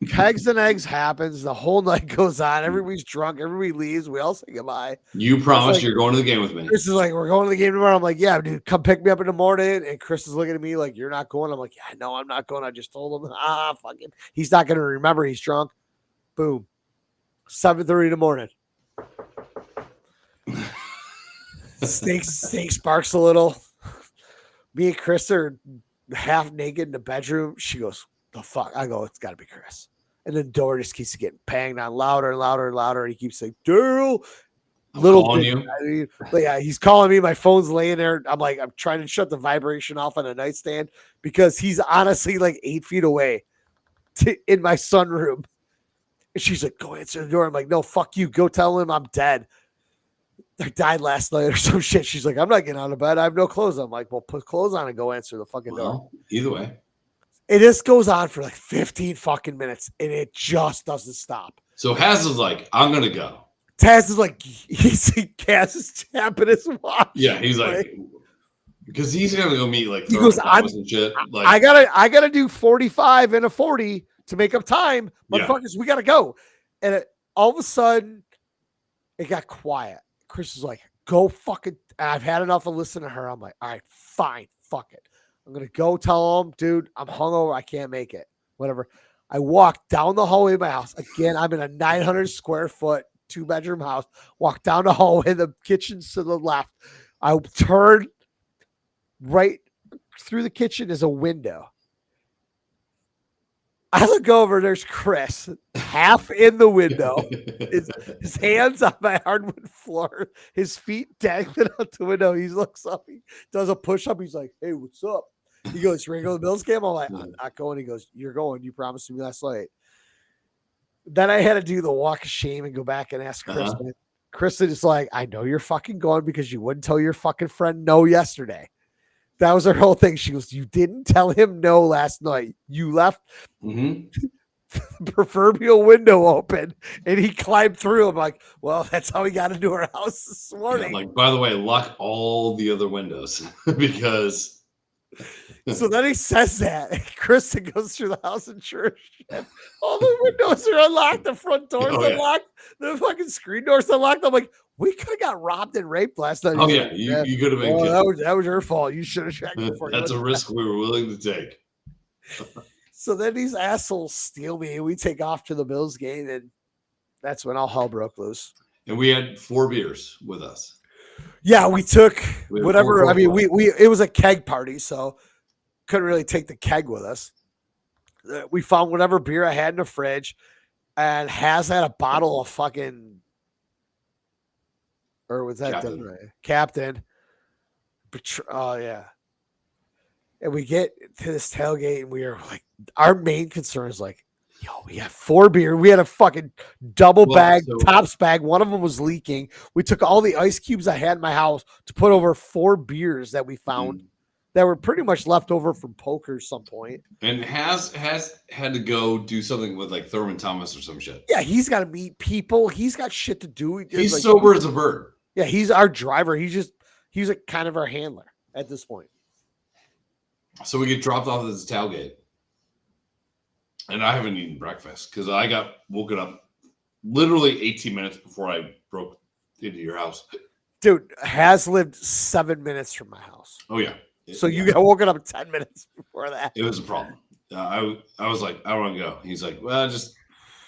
Kegs and Eggs happens. The whole night goes on. Everybody's drunk. Everybody leaves. We all say goodbye. You promised you're going to the game with me. Chris is like, "We're going to the game tomorrow." I'm like, "Yeah, dude, come pick me up in the morning." And Chris is looking at me like, "You're not going." I'm like, "Yeah, no, I'm not going. I just told him, fuck him. He's not going to remember. He's drunk." Boom. 7:30 in the morning. Steak sparks a little. Me and Chris are half naked in the bedroom. She goes, the fuck? I go, it's got to be Chris. And then door just keeps getting banged on louder and louder and louder. And he keeps saying, Daryl. Calling you. But yeah, he's calling me. My phone's laying there. I'm like, I'm trying to shut the vibration off on a nightstand because he's honestly like 8 feet away in my sunroom. And she's like, go answer the door. I'm like, no, fuck you. Go tell him I'm dead. I died last night or some shit. She's like, I'm not getting out of bed. I have no clothes. I'm like, well, put clothes on and go answer the fucking door. Either way. And this goes on for like 15 fucking minutes and it just doesn't stop. So Haz is like, I'm going to go. Taz is like, Cass is tapping his watch. Yeah, he's like, because he's going to go meet like he goes, and shit. Like, I gotta do 45 and a 40 to make up time. Motherfuckers, we gotta go. And all of a sudden, it got quiet. Chris is like, go fucking. I've had enough of listening to her. I'm like, all right, fine, fuck it. I'm gonna go tell him, dude, I'm hungover. I can't make it. Whatever. I walk down the hallway of my house. Again, I'm in a 900 square foot 2-bedroom house. Walk down the hallway. The kitchen's to the left. I turn right through the kitchen is a window. I look over. There's Chris, half in the window. His hands on my hardwood floor. His feet dangling out the window. He looks up. He does a push up. He's like, "Hey, what's up?" He goes, "You ready to go to the Bills game?" I'm like, "I'm not going." He goes, "You're going. You promised me last night." Then I had to do the walk of shame and go back and ask Chris. Chris is like, "I know you're fucking going because you wouldn't tell your fucking friend no yesterday." That was her whole thing. She goes, "You didn't tell him no last night. You left the proverbial window open and he climbed through." I'm like, well, that's how he got into our house this morning. Yeah, like, by the way, lock all the other windows because. So then he says that. And Kristen goes through the house and sure shit, all the windows are unlocked. The front door's unlocked. The fucking screen door's unlocked. I'm like, we could have got robbed and raped last night. Oh, yeah. You could have been. That was your fault. You should have checked before. That's a risk we were willing to take. So then these assholes steal me and we take off to the Bills game. And that's when all hell broke loose. And we had 4 beers with us. Yeah, we took whatever. I mean, we it was a keg party, so couldn't really take the keg with us. We found whatever beer I had in the fridge and Has had a bottle of fucking, or was that Captain? Oh, yeah. And we get to this tailgate and we are like, our main concern is like, yo, we have 4 beer. We had a fucking double bag, Tops bag. One of them was leaking. We took all the ice cubes I had in my house to put over 4 beers that we found that were pretty much left over from poker at some point. And has had to go do something with like Thurman Thomas or some shit. Yeah, he's got to meet people. He's got shit to do. He's like, sober as a bird. Yeah, he's our driver. He's like kind of our handler at this point. So we get dropped off at this tailgate. And I haven't eaten breakfast because I got woken up literally 18 minutes before I broke into your house. Dude, Has lived 7 minutes from my house. Oh, yeah. So you got woken up 10 minutes before that. It was a problem. I was like, I want to go. He's like, well, just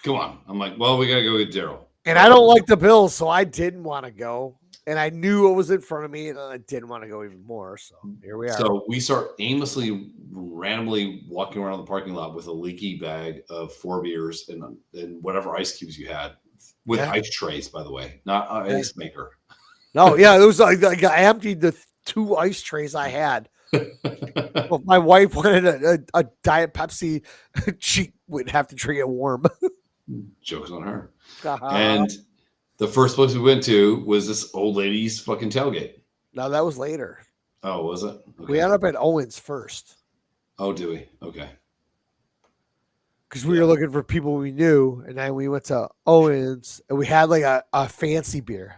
come on. I'm like, well, we got to go get Daryl. And I don't like the Bills, so I didn't want to go. And I knew it was in front of me, and I didn't want to go even more. So here we are. So we start aimlessly, randomly walking around the parking lot with a leaky bag of 4 beers and whatever ice cubes you had with ice trays, by the way, not an ice maker. No, yeah, it was like I emptied the 2 ice trays I had. Well, my wife wanted a Diet Pepsi. She would have to drink it warm. Joke's on her. And the first place we went to was this old lady's fucking tailgate. No, that was later. Oh, was it? Okay. We ended up at Owens first. Oh, do we? Okay. Because we were looking for people we knew, and then we went to Owens, and we had like a fancy beer.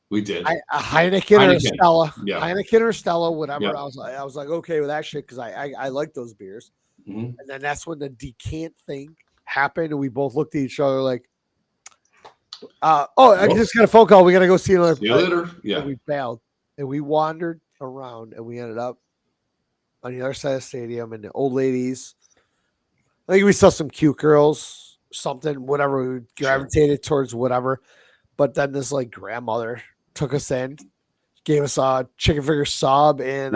We did. A Heineken or a Stella. Yeah. Heineken or Stella, whatever. Yeah. I was like, okay with that shit because I like those beers. Mm-hmm. And then that's when the decant thing happened, and we both looked at each other like, I just got a phone call. We got to go see another. See you later. Yeah. And we bailed, and we wandered around, and we ended up on the other side of the stadium, and the old ladies. I think we saw some cute girls, something, whatever. We gravitated towards whatever. But then this like grandmother took us in, gave us a chicken finger sub and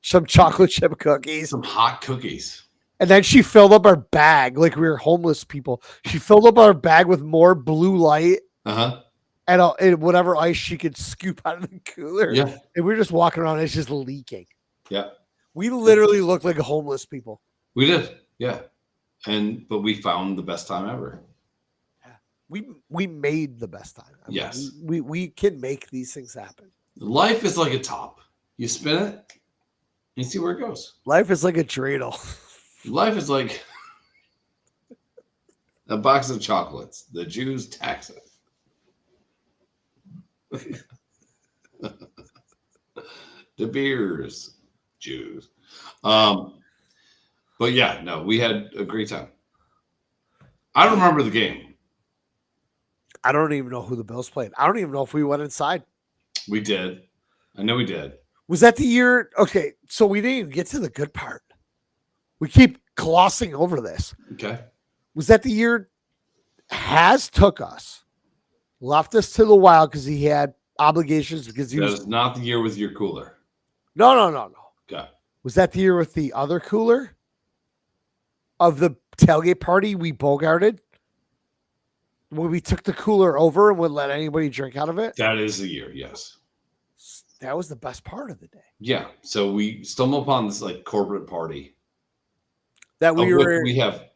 some chocolate chip cookies. Some hot cookies. And then she filled up our bag like we were homeless people. She filled up our bag with more blue light and whatever ice she could scoop out of the cooler. Yeah. And we were just walking around. It's just leaking. Yeah. We literally looked like homeless people. We did. Yeah. But we found the best time ever. We made the best time. Yes. We can make these things happen. Life is like a top. You spin it, you see where it goes. Life is like a dreidel. Life is like a box of chocolates. The Jews tax it. The beers, Jews. But yeah, no, we had a great time. I don't remember the game. I don't even know who the Bills played. I don't even know if we went inside. We did. I know we did. Was that the year? Okay, so we didn't even get to the good part. We keep glossing over this. Okay. Was that the year Has took us, left us to the Wild because he had obligations because he was not the year with your cooler. No. Okay. Was that the year with the other cooler of the tailgate party we bogarted? When we took the cooler over and wouldn't let anybody drink out of it? That is the year, yes. That was the best part of the day. Yeah. So we stumbled upon this like corporate party that we have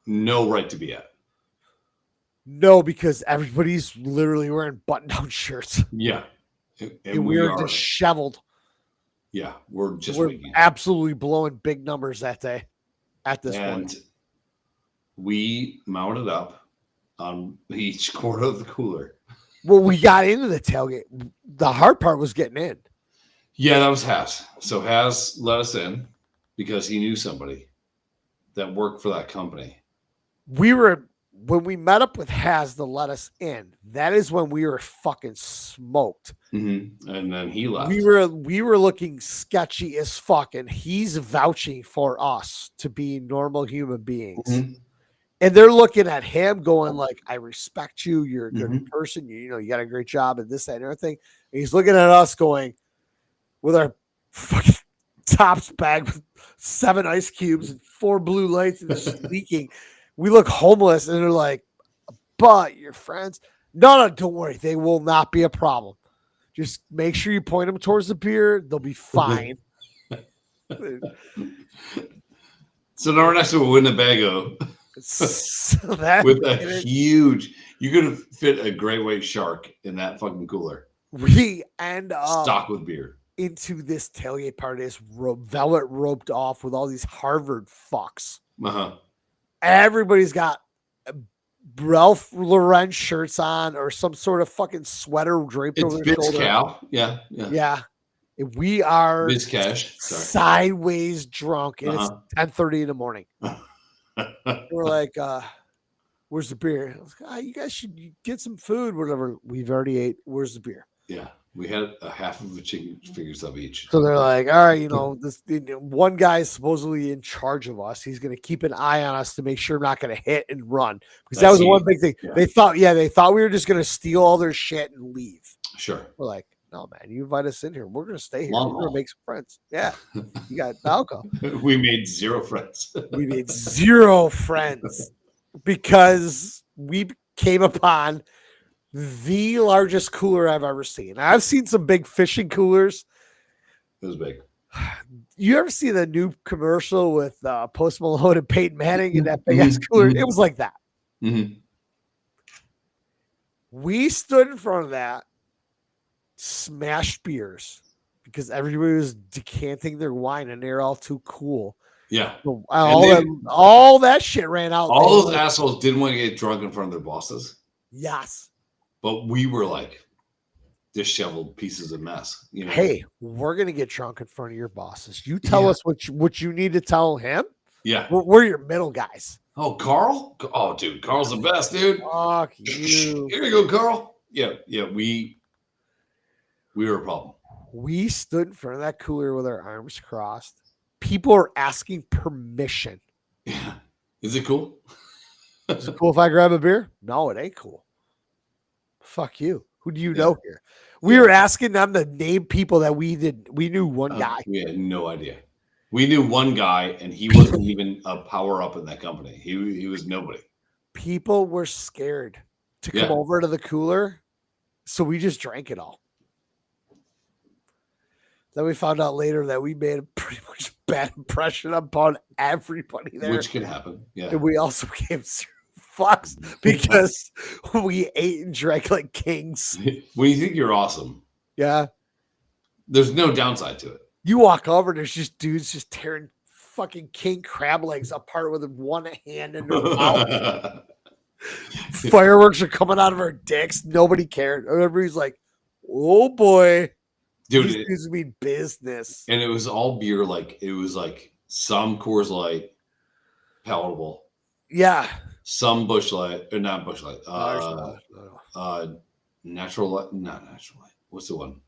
no right to be at. No, because everybody's literally wearing button-down shirts. Yeah. And we are disheveled. Yeah, we're absolutely blowing big numbers that day at this point. We mounted up on each corner of the cooler. Well, we got into the tailgate. The hard part was getting in. Yeah, that was Has. So Has let us in because he knew somebody that worked for that company. When we met up with Has to let us in, that is when we were fucking smoked. Mm-hmm. And then he left. We were looking sketchy as fuck, and he's vouching for us to be normal human beings. Mm-hmm. And they're looking at him going like, I respect you. You're a good person. You got a great job and this, that, and everything. And he's looking at us going with our fucking Tops bag with 7 ice cubes and 4 blue lights and it's leaking. We look homeless, and they're like, but your friends. No, don't worry. They will not be a problem. Just make sure you point them towards the beer. They'll be fine. So now we're next to a Winnebago with a huge, you could have fit a gray white shark in that fucking cooler. We end up stocked with beer into this tailgate party, this velvet roped off with all these Harvard fucks. Uh-huh. Everybody's got Ralph Lauren shirts on or some sort of fucking sweater draped over their shoulder. Cal. Yeah. We are Cash. sideways drunk, and it's 10:30 in the morning. We're like, where's the beer? I was like, you guys should get some food, whatever. We've already ate. Where's the beer? Yeah. We had a half of a chicken fingers of each. So they're like, all right, this one guy is supposedly in charge of us. He's going to keep an eye on us to make sure we're not going to hit and run. Because that was the one big thing. Yeah. They thought we were just going to steal all their shit and leave. Sure. We're like, no, man, you invite us in here. We're going to stay here. We're going to make some friends. Yeah. You got alcohol. We made 0 friends. We made 0 friends because we came upon the largest cooler I've ever seen. I've seen some big fishing coolers. It was big. You ever see the new commercial with Post Malone and Peyton Manning in that big ass cooler? It was like that. Mm-hmm. We stood in front of that, smashed beers because everybody was decanting their wine and they're all too cool. Yeah. So all that shit ran out. All those assholes didn't want to get drunk in front of their bosses. Yes. But we were like disheveled pieces of mess. Hey, we're gonna get drunk in front of your bosses. You tell us what you need to tell him. Yeah, we're your middle guys. Oh, Carl. Oh, dude, Carl's the best, dude. Fuck you. Here you go, Carl. Yeah. We were a problem. We stood in front of that cooler with our arms crossed. People are asking permission. Yeah. Is it cool? Is it cool if I grab a beer? No, it ain't cool. Fuck you. Who do you know here? We were asking them to name people that we knew one guy. We had no idea. We knew one guy, and he wasn't even a power up in that company. He was nobody. People were scared to come over to the cooler, so we just drank it all. Then we found out later that we made a pretty much bad impression upon everybody there. Which can happen. Yeah. And we also became fucks because we ate and drank like kings. When you think you're awesome, yeah, there's no downside to it. You walk over, there's just dudes just tearing fucking king crab legs apart with one hand in their mouth. Fireworks are coming out of our dicks. Nobody cared. Everybody's like, "Oh boy, dude, these dudes mean business." And it was all beer. Like it was like some Coors Light, palatable. Yeah. Some Busch Light, or not Busch Light. Natural Light, not Natural Light. What's the one?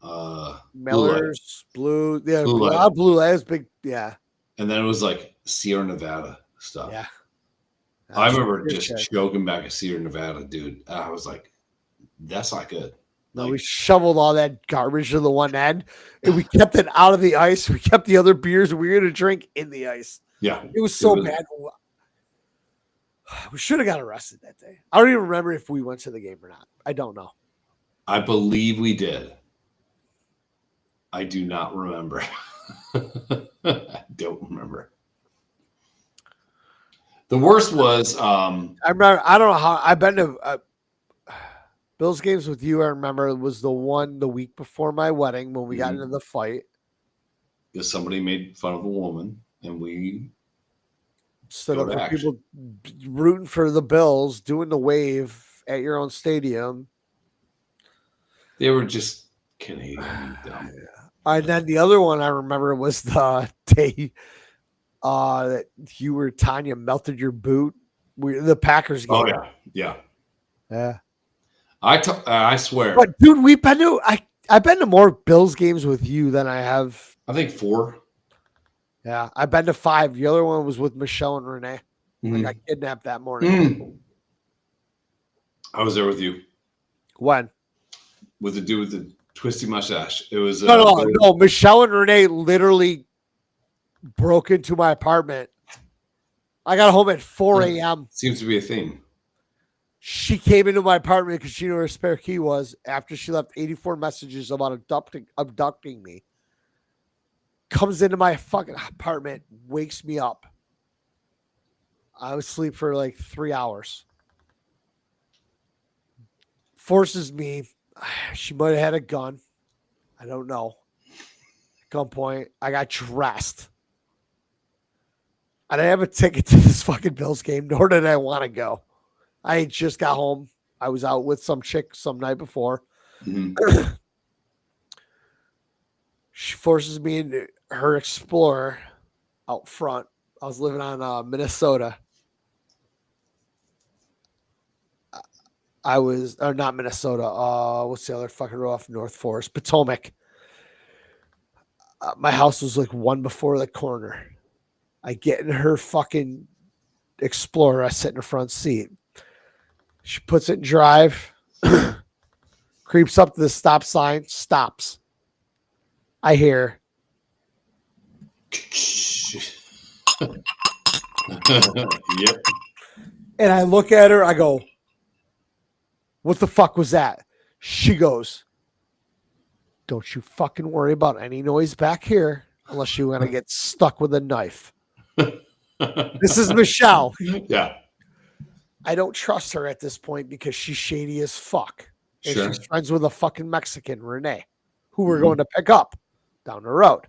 Miller's Blue. Yeah, Blue Light is big. Yeah. And then it was like Sierra Nevada stuff. Yeah. I remember just choking back a Sierra Nevada, dude. I was like, that's not good. No, we shoveled all that garbage to the one end, and we kept it out of the ice. We kept the other beers we were going to drink in the ice. Yeah. It was so bad. We should have got arrested that day. I don't even remember if we went to the game or not. I don't know. I believe we did. I do not remember. I don't remember. The worst was I remember. I don't know how I've been to Bills games with you. I remember it was the one the week before my wedding when we got into the fight. Because somebody made fun of a woman, and we stood up for people rooting for the Bills, doing the wave at your own stadium. They were just Canadian. Dumb. And then the other one I remember was the day that you were Tanya melted your boot. The Packers game. Oh yeah. I swear. But dude, we've been to I've been to more Bills games with you than I have. I think 4. Yeah, I've been to 5. The other one was with Michelle and Renee. I got kidnapped that morning. I was there with you. When? With the dude with the twisty mustache. It was no. Michelle and Renee literally broke into my apartment. I got home at 4 a.m. Seems to be a theme. She came into my apartment because she knew where her spare key was after she left 84 messages about abducting me. Comes into my fucking apartment, wakes me up. I was asleep for like 3 hours. Forces me. She might have had a gun. I don't know. Gunpoint. I got dressed. I didn't have a ticket to this fucking Bills game, nor did I want to go. I just got home. I was out with some chick some night before. She forces me into her Explorer out front. I was living on Minnesota. Not Minnesota. What's the other fucking road off North Forest? Potomac. My house was like one before the corner. I get in her fucking Explorer. I sit in the front seat. She puts it in drive, creeps up to the stop sign, stops. I hear. Yep. And I look at her. I go, what the fuck was that? She goes, don't you fucking worry about any noise back here unless you want to get stuck with a knife. This is Michelle. Yeah. I don't trust her at this point because she's shady as fuck. And Sure. she's friends with a fucking Mexican, Renee, who we're going to pick up down the road.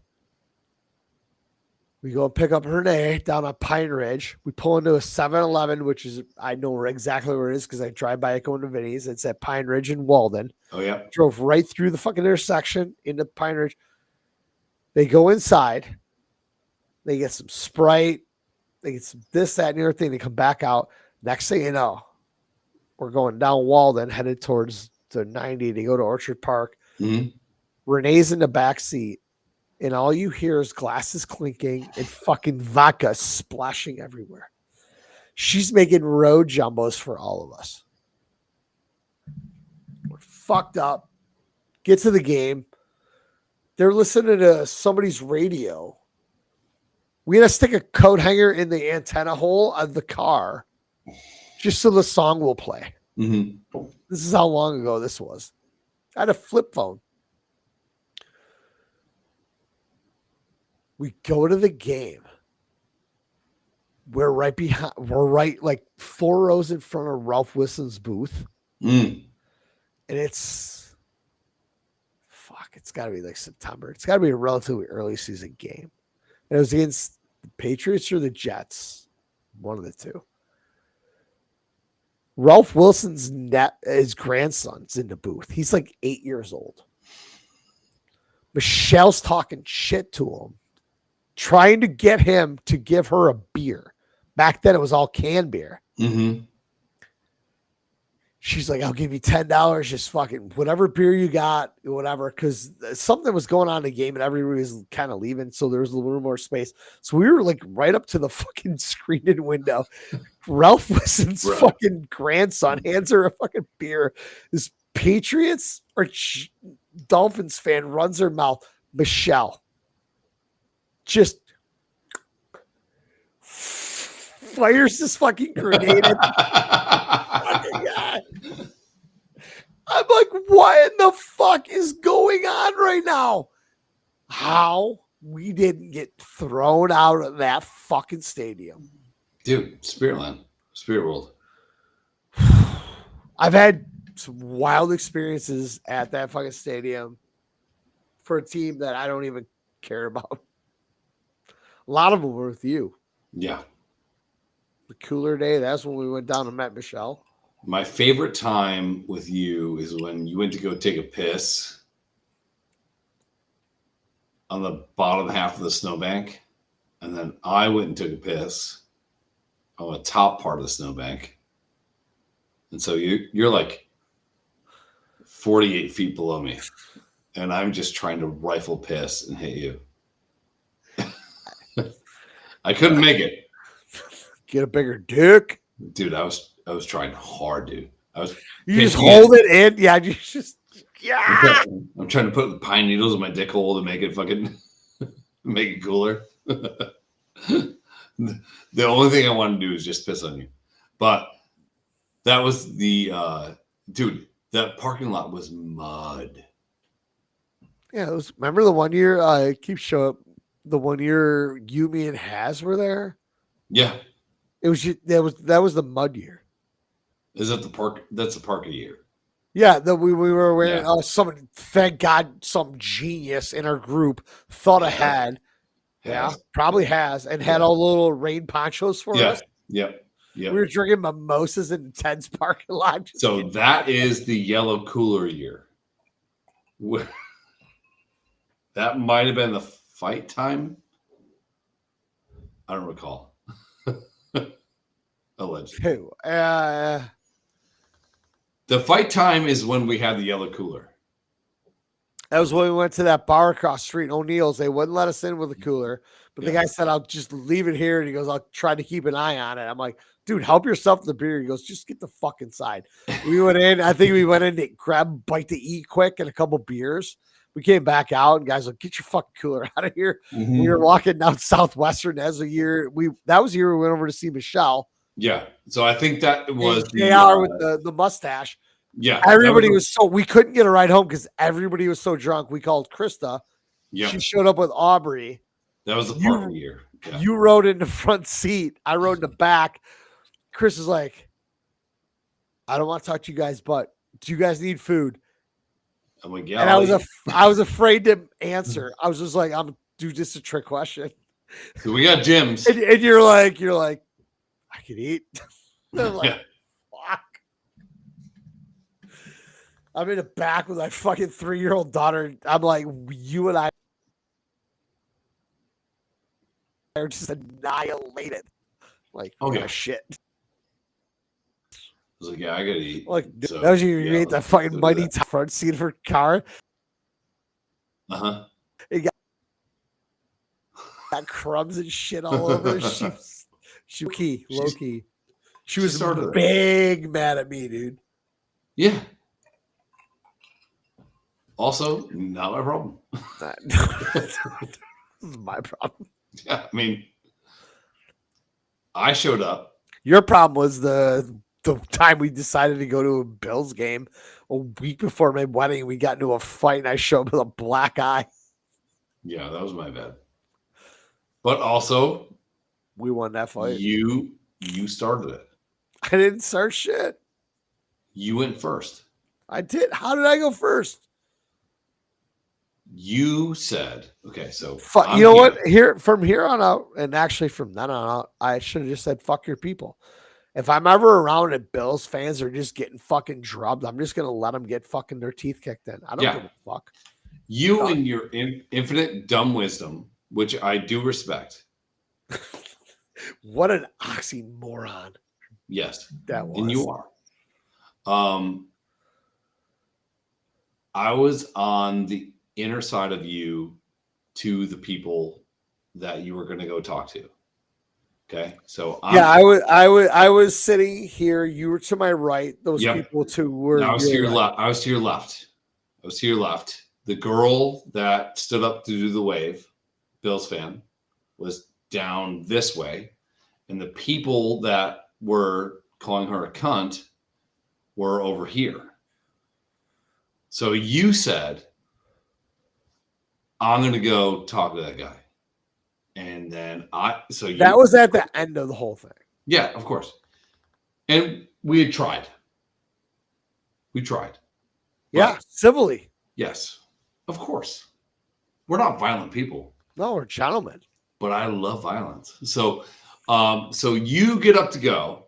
We go and pick up Renee down on Pine Ridge. We pull into a 7-Eleven, which is, I know exactly where it is because I drive by it going to Vinny's. It's at Pine Ridge in Walden. Oh, yeah. Drove right through the fucking intersection into Pine Ridge. They go inside. They get some Sprite. They get some this, that, and the other thing. They come back out. Next thing you know, we're going down Walden, headed towards the 90 to go to Orchard Park. Renee's in the back seat, and all you hear is glasses clinking and fucking vodka splashing everywhere. She's making road jumbos for all of us. We're fucked up. Get to the game. They're listening to somebody's radio. We had to stick a coat hanger in the antenna hole of the car just so the song will play. Mm-hmm. This is how long ago this was. I had a flip phone. We go to the game. We're right behind. We're right like 4 rows in front of Ralph Wilson's booth. Mm. And it's got to be like September. It's got to be a relatively early season game. And it was against the Patriots or the Jets. One of the two. Ralph Wilson's his grandson's in the booth. He's like 8 years old. Michelle's talking shit to him, trying to get him to give her a beer. Back then, it was all canned beer. Mm-hmm. She's like, I'll give you $10, just fucking whatever beer you got, whatever. Because something was going on in the game and everybody was kind of leaving. So there was a little more space. So we were like right up to the fucking screened window. Ralph Wilson's fucking grandson hands her a fucking beer. This Patriots or Dolphins fan runs her mouth. Michelle just fires this fucking grenade at the fucking guy. I'm like, what in the fuck is going on right now? How we didn't get thrown out of that fucking stadium. Dude, Spiritland, Spirit World. I've had some wild experiences at that fucking stadium for a team that I don't even care about. A lot of them were with you. Yeah. The cooler day, that's when we went down and met Michelle. My favorite time with you is when you went to go take a piss on the bottom half of the snowbank, and then I went and took a piss on the top part of the snowbank. And so you're like 48 feet below me, and I'm just trying to rifle piss and hit you. I couldn't make it. Get a bigger dick. Dude, I was trying hard, dude. You just hold it in. Yeah, you just I'm trying to put the pine needles in my dick hole to make it fucking make it cooler. The only thing I want to do is just piss on you. But that was the dude, that parking lot was mud. Yeah, it was. Remember the one year keep showing up. The one year you, me, and Haz were there. Yeah, it was. That was the mud year. Is that the park? That's the park of the year. Yeah, that we were wearing. Someone, thank God, some genius in our group thought ahead. Yeah, probably has, and had all the little rain ponchos for us. Yep. We were drinking mimosas in Ted's parking lot. So that is the yellow cooler year. That might have been the fight time. I don't recall. Allegedly. The fight time is when we had the yellow cooler. That was when we went to that bar across the street, O'Neill's. They wouldn't let us in with a cooler. But the guy said, I'll just leave it here. And he goes, I'll try to keep an eye on it. I'm like, dude, help yourself to the beer. He goes, just get the fuck inside. We went in. I think we went in to grab a bite to eat quick and a couple beers. We came back out and guys like, get your fucking cooler out of here. Mm-hmm. We were walking down Southwestern as a year. That was the year we went over to see Michelle. Yeah. So I think that was JR with the mustache. Yeah. Everybody was we couldn't get a ride home because everybody was so drunk. We called Krista. Yeah. She showed up with Aubrey. That was the part of the year. Yeah. You rode in the front seat. I rode in the back. Chris is like, I don't want to talk to you guys, but do you guys need food? I'm like, yeah. And I was afraid to answer. I was just like, dude, this is a trick question. So we got gyms. And you're like, I could eat. I'm like, fuck. I'm in the back with my fucking 3-year-old daughter. I'm like, you and I are just annihilated. Like, oh shit. I was like, yeah, I gotta eat. Like, so, that was you ate that fucking mighty front seat of her car. It got crumbs and shit all over. She low key. She was big mad at me, dude. Yeah. Also, not my problem. This is my problem. Yeah, I mean, I showed up. Your problem was the time we decided to go to a Bills game a week before my wedding. We got into a fight, and I showed up with a black eye. Yeah, that was my bad. But also, we won that fight. You started it. I didn't start shit. You went first. I did. How did I go first? You said, okay, so you know what? From here on out, and actually from then on out, I should have just said fuck your people. If I'm ever around and Bills fans are just getting fucking drubbed, I'm just gonna let them get fucking their teeth kicked in. I don't give a fuck. You and your infinite dumb wisdom, which I do respect. What an oxymoron. Yes, that was. And you are. I was on the inner side of you to the people that you were going to go talk to. Okay, so I was sitting here. You were to my right. Those people too were. I was to your left. I was to your left. I was to your left. The girl that stood up to do the wave, Bills fan, was down this way, and the people that were calling her a cunt were over here. So you said, I'm going to go talk to that guy. And then that was at the end of the whole thing. Yeah, of course. And we had tried. We tried. Yeah, civilly. Yes, of course. We're not violent people. No, we're gentlemen. But I love violence. So you get up to go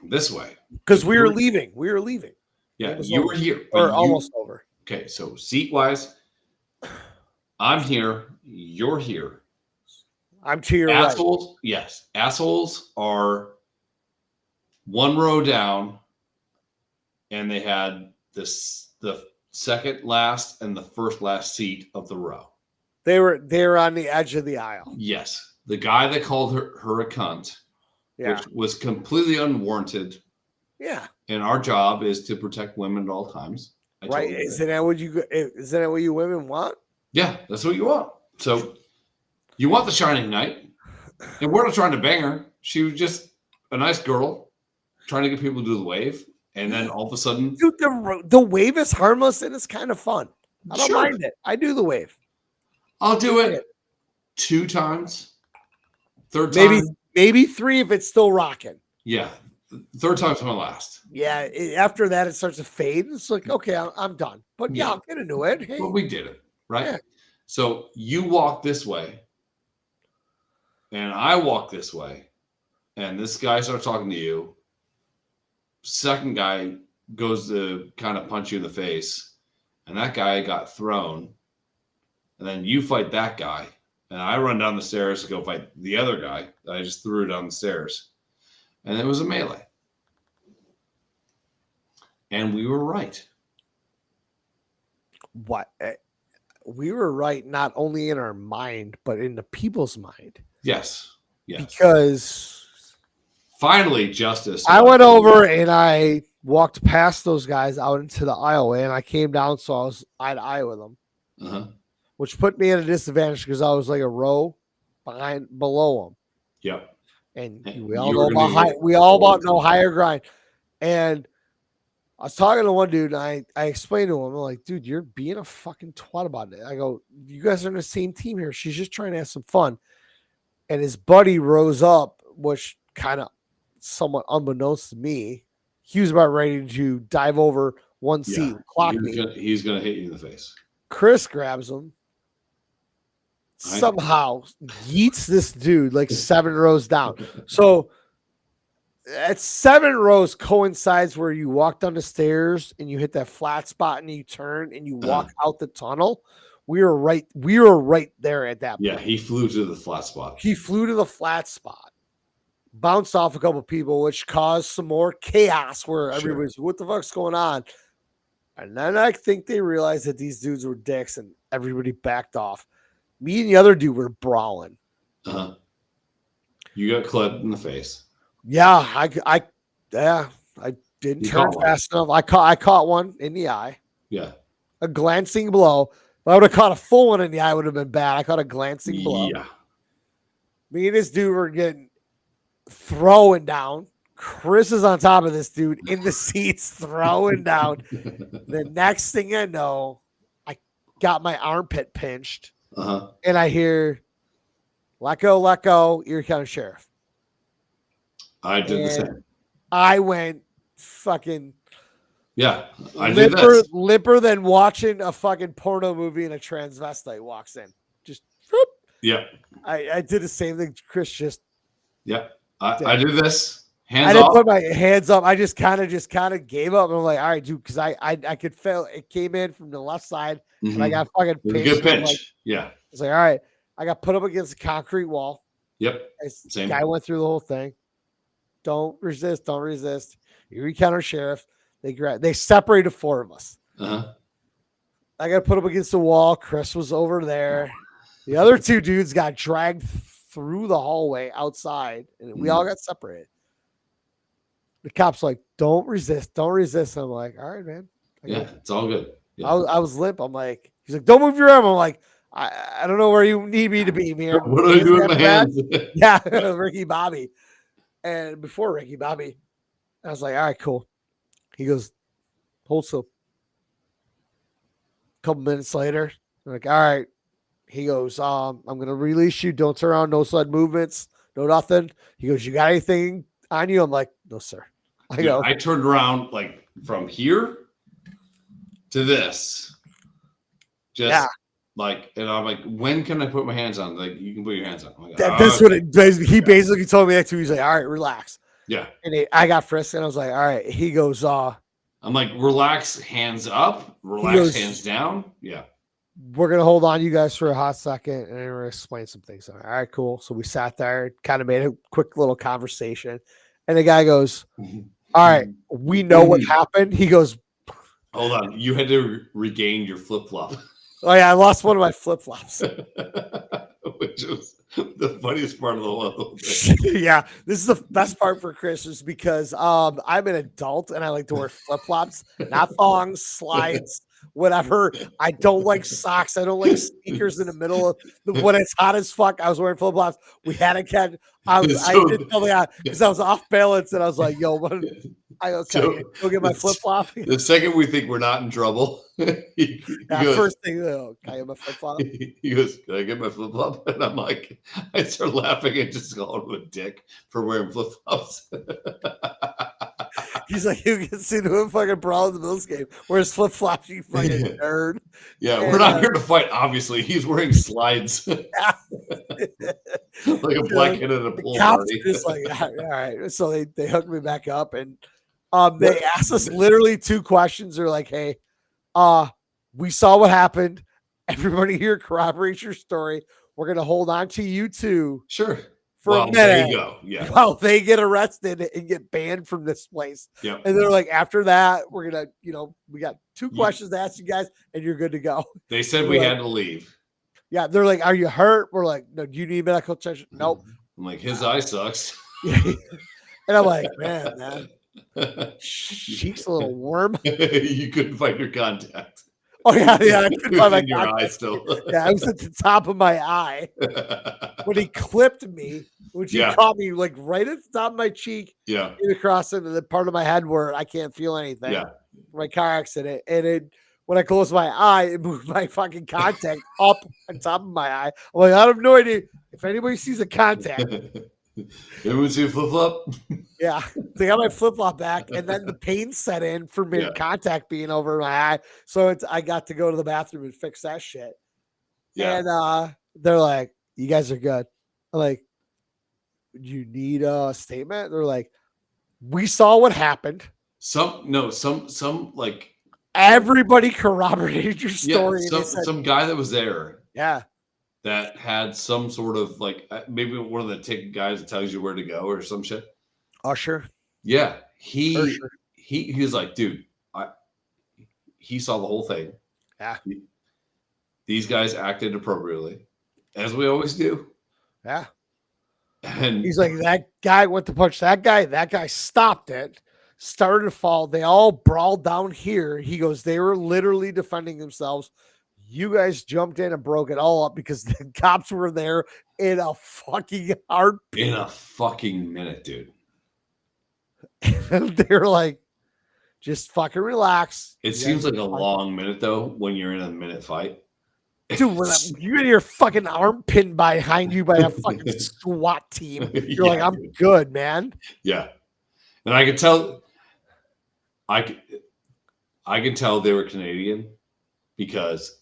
this way. Because we were leaving. We were leaving. Yeah, you were here. Or almost over. Okay, so seat-wise, I'm here. You're here. I'm to your assholes, right. Yes. Assholes are one row down, and they had the second last and the first last seat of the row. They were on the edge of the aisle. Yes. The guy that called her a cunt, which was completely unwarranted. Yeah. And our job is to protect women at all times. Right. Isn't that what you women want? Yeah, that's what you want. So you want the shining knight. And we're not trying to bang her. She was just a nice girl trying to get people to do the wave. And then all of a sudden, dude, the wave is harmless and it's kind of fun. I don't mind it. I do the wave. I'll do it 2 times. Third time. Maybe 3 if it's still rocking. Yeah. Third time's my last. Yeah. After that, it starts to fade. It's like, okay, I'm done. But yeah, I'll get into it. Hey. But we did it, right? Yeah. So you walk this way, and I walk this way, and this guy starts talking to you. Second guy goes to kind of punch you in the face, and that guy got thrown. And then you fight that guy, and I run down the stairs to go fight the other guy. I just threw down the stairs, and it was a melee. And we were right. What? We were right not only in our mind, but in the people's mind. Yes. Because finally, justice. I went over and I walked past those guys out into the aisleway, and I came down, so I was eye to eye with them, which put me at a disadvantage because I was like a row below them. Yep. And we all know about no higher grind. And I was talking to one dude, and I explained to him, I'm like, dude, you're being a fucking twat about it. I go, you guys are in the same team here. She's just trying to have some fun. And his buddy rose up, which kind of somewhat unbeknownst to me, he was about ready to dive over one seat and clock me. He's going to hit you in the face. Chris grabs him, somehow yeets this dude like 7 rows down. So at 7 rows coincides where you walk down the stairs and you hit that flat spot and you turn and you walk out the tunnel. We were right there at that point. Yeah, he flew to the flat spot. He flew to the flat spot, bounced off a couple of people, which caused some more chaos where everybody's, what the fuck's going on? And then I think they realized that these dudes were dicks and everybody backed off. Me and the other dude were brawling. You got clipped in the face. Yeah, I didn't turn fast enough. I caught one in the eye. Yeah. A glancing blow. If I would have caught a full one in the eye, it would have been bad. I caught a glancing blow. Yeah. Me and this dude were getting throwing down. Chris is on top of this dude in the seats, throwing down. The next thing I know, I got my armpit pinched, and I hear, let go, Erie County Sheriff. I did the same. I went fucking I did this. limper than watching a fucking porno movie and a transvestite walks in. Just whoop. Yeah. I did the same thing. Chris just I did this. Hands I didn't off. put my hands up. I just kind of gave up. And I'm like, all right, dude, because I could feel it came in from the left side, and I got fucking pinched. Good pinch. Like, I was like, all right, I got put up against a concrete wall. Yep. Same. Guy went through the whole thing. Don't resist. Don't resist. Erie County Sheriff. They separated 4 of us. I got put up against the wall. Chris was over there. The other 2 dudes got dragged through the hallway outside, and we all got separated. The cop's like, don't resist. Don't resist. I'm like, all right, man. It's all good. Yeah. I was limp. I'm like, he's like, don't move your arm. I'm like, I don't know where you need me to be, man. What do I do with my hands? Yeah, Ricky Bobby. And before Ricky Bobby, I was like, all right, cool. He goes, hold still. A couple minutes later, I'm like, all right. He goes, I'm going to release you. Don't turn around. No sudden movements. No nothing. He goes, you got anything on you? I'm like, no, sir. I turned around like from here to this. Just like, and I'm like, when can I put my hands on? Like, you can put your hands on. Like, that's what it does. He basically told me that too. He's like, all right, relax. Yeah. And I got frisked and I was like, all right. He goes, I'm like, relax, hands up, relax, hands down. Yeah. We're going to hold on to you guys for a hot second and we're going to explain some things. All right, cool. So we sat there, kind of made a quick little conversation. And the guy goes, all right, we know what happened. He goes, hold on. You had to regain your flip-flop. Oh, yeah, I lost one of my flip-flops. Which was the funniest part of the whole thing. Yeah, this is the best part for Chris is because I'm an adult and I like to wear flip-flops, not thongs, slides, whatever. I don't like socks. I don't like sneakers in the middle of when it's hot as fuck. I was wearing flip-flops. We had a catch. I didn't tell the because I was off balance and I was like, yo, go get my flip-flop. The second we think we're not in trouble, he goes, first thing, can I get my flip-flop? He goes, can I get my flip-flop? And I'm like, I start laughing and just calling him a dick for wearing flip-flops. He's like, you can see the fucking brawl in the Bills game. Where's flip-flops, you fucking nerd? Yeah, we're not here to fight, obviously. He's wearing slides. Like a blackhead at a pool party. Just like, all right. So they hooked me back up and they asked us literally 2 questions. They're like, hey, we saw what happened. Everybody here corroborates your story. We're going to hold on to you too. Sure. For a minute. There you go. Yeah. While they get arrested and get banned from this place. Yep. And they're like, after that, we're going to, we got 2 questions to ask you guys and you're good to go. They said we had to leave. Yeah. They're like, are you hurt? We're like, no, do you need medical attention? Nope. I'm like, his eye sucks. And I'm like, man. She's a little warm. You couldn't find your contact. Oh yeah, I couldn't find my your eye still. Yeah, I was at the top of my eye when he clipped me, which he caught me like right at the top of my cheek. Yeah, across into the part of my head where I can't feel anything. Yeah, my car accident, and when I closed my eye, it moved my fucking contact up on top of my eye. I'm like, I have no idea if anybody sees a contact. Everyone see a flip-flop? Yeah, they got my flip-flop back, and then the pain set in for mid contact being over my eye. So I got to go to the bathroom and fix that shit. Yeah. And they're like, you guys are good. I'm like, you need a statement? They're like, we saw what happened. Some like everybody corroborated your story. Yeah, some guy that was there. Yeah. That had some sort of like maybe one of the ticket guys that tells you where to go or some shit. Usher. Yeah, he was like, dude, he saw the whole thing. Yeah, these guys acted appropriately, as we always do. Yeah, and he's like, that guy went to punch that guy. That guy stopped it, started to fall. They all brawled down here. He goes, they were literally defending themselves. You guys jumped in and broke it all up because the cops were there in a fucking heartbeat. In a fucking minute, dude. And they're like, just fucking relax. It seems like a long minute though when you're in a minute fight. Dude, when you get your fucking arm pinned behind you by a fucking SWAT team, you're like, I'm good, man. Yeah. And I could tell I can tell they were Canadian because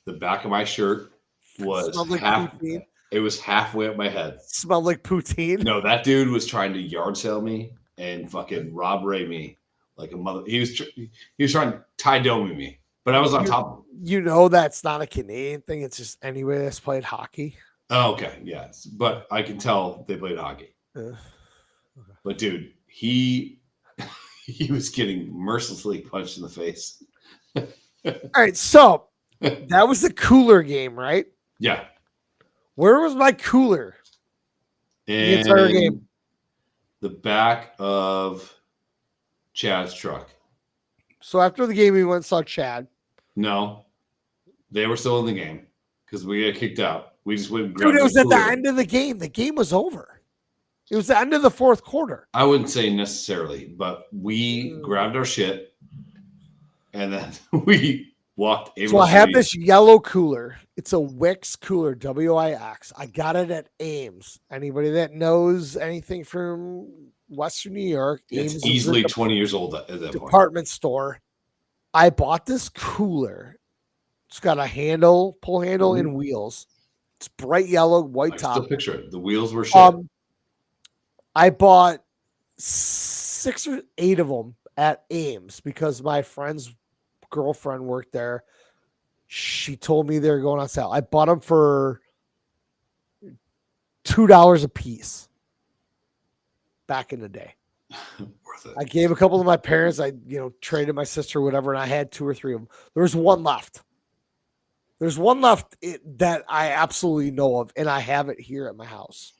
the back of my shirt was it was halfway up my head. Smelled like poutine. No, that dude was trying to yard sale me and fucking Rob Ray me like a mother. He was trying to tie dome me, but I was on top of him. You know that's not a Canadian thing. It's just anybody that's played hockey. Oh, okay, yes, but I can tell they played hockey. Okay. But dude, he was getting mercilessly punched in the face. All right, so that was the cooler game, right? Yeah. Where was my cooler? The entire game. The back of Chad's truck. So after the game, we went and saw Chad. No, they were still in the game because we got kicked out. We just went and grabbed. Dude, it was at the end of the game. The game was over. It was the end of the fourth quarter. I wouldn't say necessarily, but we grabbed our shit and then we walked. So I have this yellow cooler. It's a Wix cooler, W-I-X. I got it at Ames. Anybody that knows anything from Western New York, it's Ames easily 20 years old at that department store. I bought this cooler. It's got a handle, pull handle, and wheels. It's bright yellow, white top. Still picture it. The wheels were shit. I bought 6 or 8 of them at Ames because my friend's girlfriend worked there. She told me they were going on sale. I bought them for $2 a piece back in the day. Worth it. I gave a couple to my parents. I, traded my sister or whatever, and I had 2 or 3 of them. There was one left. There's one left that I absolutely know of, and I have it here at my house.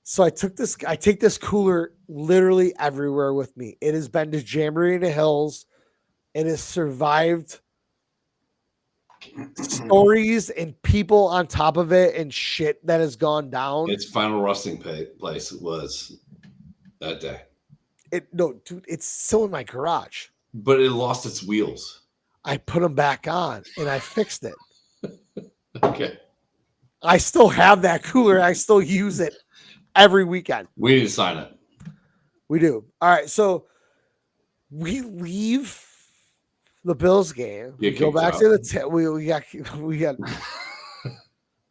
So I take this cooler literally everywhere with me. It has been to Jamboree in the Hills. It has survived stories and people on top of it and shit that has gone down. Its final resting place was that day. Dude, it's still in my garage. But it lost its wheels. I put them back on and I fixed it. Okay. I still have that cooler. I still use it every weekend. We need to sign it. We do. All right. So we leave the Bills game. We go back to the we got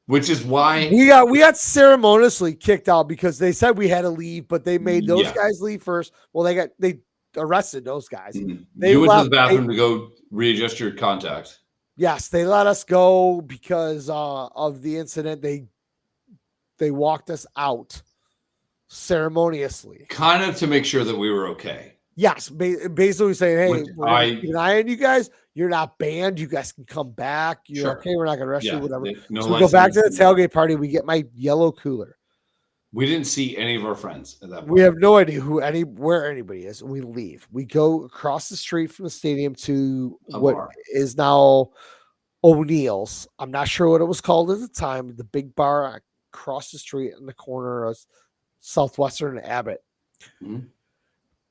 which is why we got ceremoniously kicked out because they said we had to leave, but they made those guys leave first. Well, they arrested those guys. Mm-hmm. They you went to the bathroom to go readjust your contacts. Yes, they let us go because of the incident. They walked us out ceremoniously, kind of to make sure that we were okay. Yes, basically saying, "Hey, we're keeping an eye on you guys. You're not banned. You guys can come back. You're okay. We're not going to arrest you. Whatever." So we go back to the tailgate party. We get my yellow cooler. We didn't see any of our friends at that point. We have no idea where anybody is. We leave. We go across the street from the stadium to what is now O'Neill's. I'm not sure what it was called at the time. The big bar across the street in the corner of Southwestern and Abbott. Mm-hmm.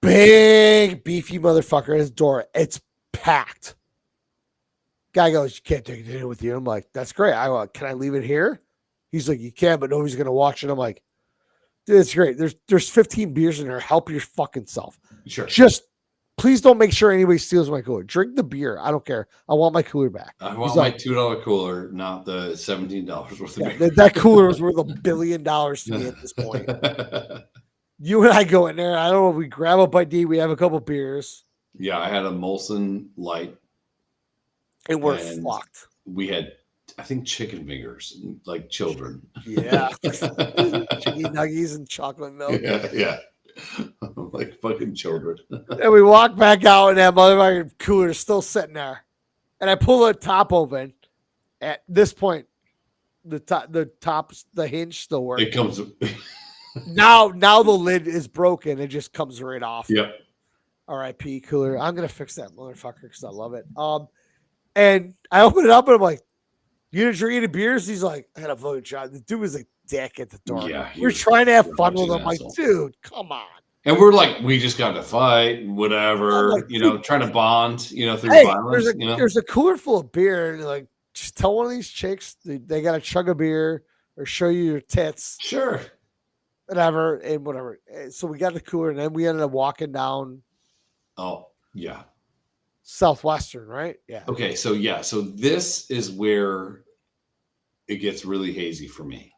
Big beefy motherfucker at his door. It's packed. Guy goes, "You can't take it in with you." I'm like, "That's great. Can I leave it here?" He's like, "You can, but nobody's gonna watch it." I'm like, "Dude, it's great. There's 15 beers in there. Help your fucking self. Sure. Just please don't make sure anybody steals my cooler. Drink the beer. I don't care. I want my cooler back." I want my $2 cooler, not the $17 worth of beer. That cooler was worth $1 billion to me at this point. You and I go in there. I don't know. We grab a bite to eat. We have a couple beers. Yeah, I had a Molson Light. And we're fucked. We had, I think, chicken fingers, like children. Yeah. Chicken nuggies and chocolate milk. Yeah. Like fucking children. And we walk back out, and that motherfucking cooler is still sitting there. And I pull the top open. At this point, the hinge still works. It comes. Now the lid is broken. It just comes right off. Yep. R.I.P. cooler. I'm gonna fix that motherfucker because I love it. And I open it up and I'm like, "You didn't drink any beers?" He's like, "I had a fucking shot." The dude was a dick at the door. Yeah, We're trying to have fun with an him. Like, asshole. dude, come on. And we're like, we just got to fight, whatever, like, trying to bond, through Hey, violence. there's a cooler full of beer, and like, just tell one of these chicks they got to chug a beer or show you your tits, Sure. whatever, and whatever. So we got the cooler, and then we ended up walking down. Oh, yeah. Southwestern, right? Yeah. Okay, so this is where it gets really hazy for me.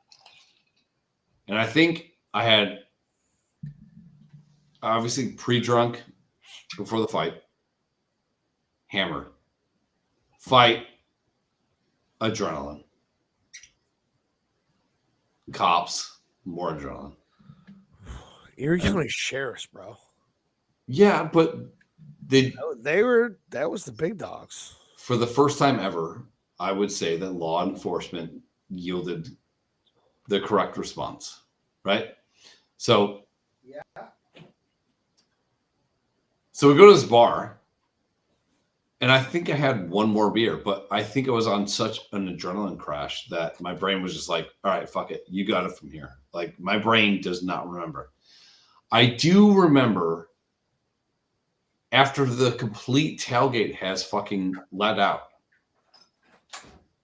And I think I had obviously pre-drunk before the fight, hammered, fight, adrenaline, cops, more adrenaline. Erie County Sheriffs, bro. Yeah, but that was the big dogs. For the first time ever, I would say that law enforcement yielded the correct response, right? So, So we go to this bar, and I think I had one more beer, but I think I was on such an adrenaline crash that my brain was just like, all right, fuck it. You got it from here. Like, my brain does not remember. I do remember after the complete tailgate has fucking let out,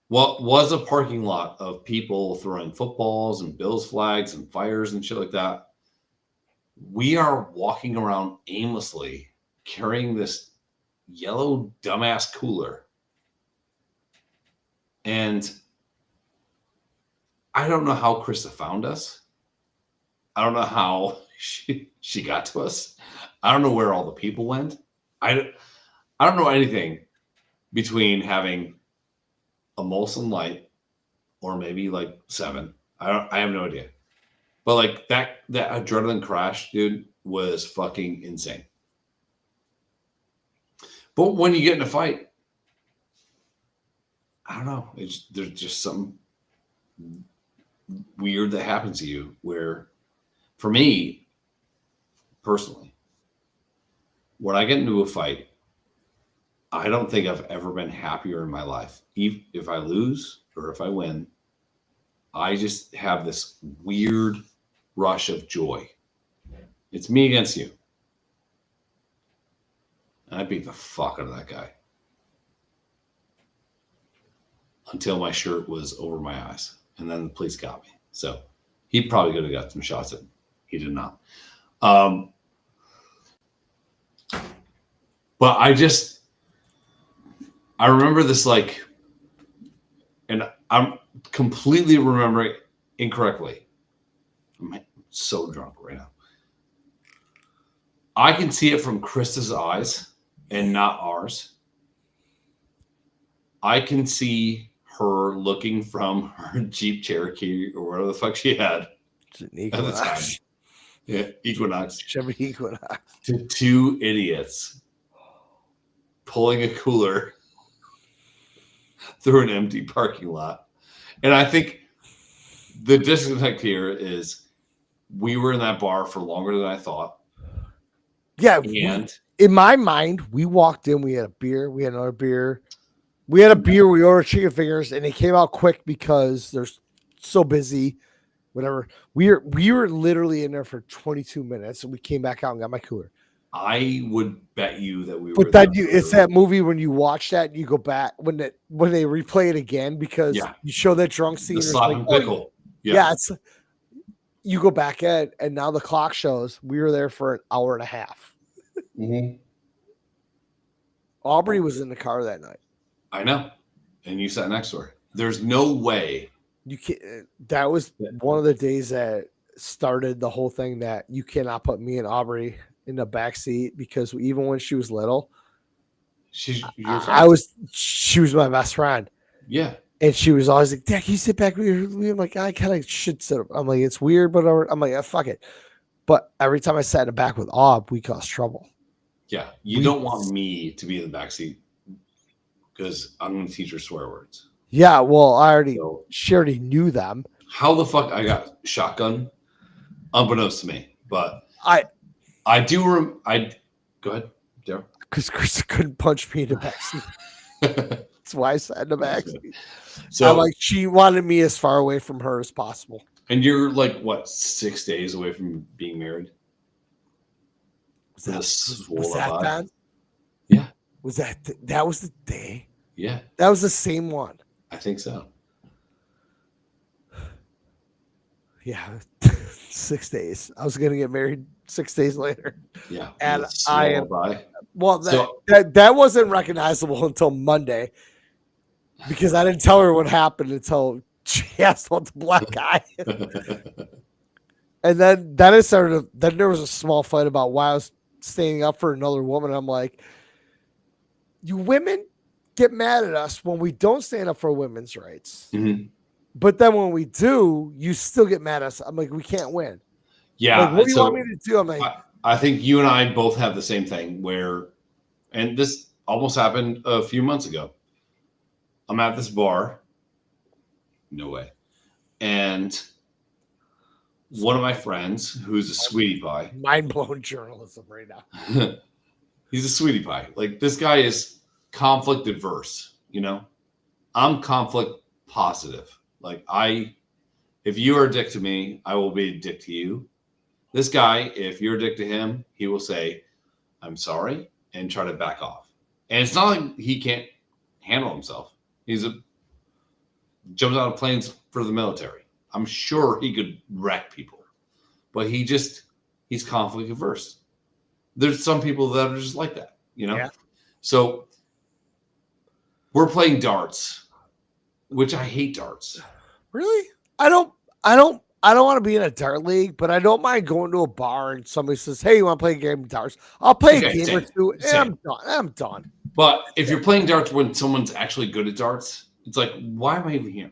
what was a parking lot of people throwing footballs and Bills flags and fires and shit like that, we are walking around aimlessly carrying this yellow dumbass cooler. And I don't know how Krista found us. I don't know how she got to us. I don't know where all the people went. I don't know anything between having a Molson Light or maybe like 7. I have no idea. But like that adrenaline crash, dude, was fucking insane. But when you get in a fight, I don't know. There's just something weird that happens to you where, for me, personally, when I get into a fight, I don't think I've ever been happier in my life. If I lose or if I win, I just have this weird rush of joy. It's me against you. And I beat the fuck out of that guy. Until my shirt was over my eyes. And then the police got me. So he probably could have got some shots at me. He did not. But I remember this like, and I'm completely remembering incorrectly. I'm so drunk right now. I can see it from Krista's eyes and not ours. I can see her looking from her Jeep Cherokee or whatever the fuck she had at the time. Yeah, Equinox. Chevy Equinox. To 2 idiots pulling a cooler through an empty parking lot. And I think the disconnect here is we were in that bar for longer than I thought. Yeah. And in my mind, we walked in, we had a beer, we had another beer. We had a beer, we ordered chicken fingers, and it came out quick because they're so busy. Whatever. We were literally in there for 22 minutes, and we came back out and got my cooler. I would bet you that we were. But then it's that movie when you watch that, you go back when they replay it again because you show that drunk scene. The sloppy pickle. Yeah, it's you go back at, and now the clock shows we were there for an hour and a half. Mm-hmm. Aubrey was in the car that night. I know, and you sat next to her. There's no way you can. That was one of the days that started the whole thing that you cannot put me and Aubrey in the back seat because even when she was little, she was my best friend. Yeah. And she was always like, Dad, can you sit back with me? I'm like, I kind of should sit up. I'm like, it's weird, but I'm like, fuck it. But every time I sat in the back with Aub, we caused trouble. Yeah. You don't want me to be in the back seat because I'm going to teach her swear words. Yeah. Well, she already knew them. How the fuck I got shotgun? Unbeknownst to me. But I do go ahead, Daryl. Because Chris couldn't punch me in the back seat. That's why I sat in the back seat. So I'm like, she wanted me as far away from her as possible. And you're like what, 6 days away from being married? Was that then? Yeah. Was that was the day? Yeah. That was the same one. I think so. Yeah. 6 days. I was gonna get married 6 days later. Yeah. And I am by. well that wasn't recognizable until Monday because I didn't tell her what happened until she asked about the black guy. And then it started. Then there was a small fight about why I was standing up for another woman. I'm like, you women get mad at us when we don't stand up for women's rights. Mm-hmm. But then when we do, you still get mad at us. I'm like, we can't win. Yeah. Like, what do you want me to do? I'm like, I think you and I both have the same thing where, and this almost happened a few months ago. I'm at this bar. No way. And one of my friends, who's a sweetie pie, mind-blowing journalism right now. He's a sweetie pie. Like, this guy is conflict adverse, you know? I'm conflict positive. Like, if you are a dick to me, I will be a dick to you. This guy, if you're a dick to him, he will say, I'm sorry, and try to back off. And it's not like he can't handle himself. Jumps out of planes for the military. I'm sure he could wreck people, but he's conflict averse. There's some people that are just like that, you know? Yeah. So we're playing darts, which I hate darts. Really? I don't want to be in a dart league, but I don't mind going to a bar and somebody says, "Hey, you want to play a game of darts?" I'll play a game or two, and I'm done. But if you're playing darts when someone's actually good at darts, it's like, why am I even here?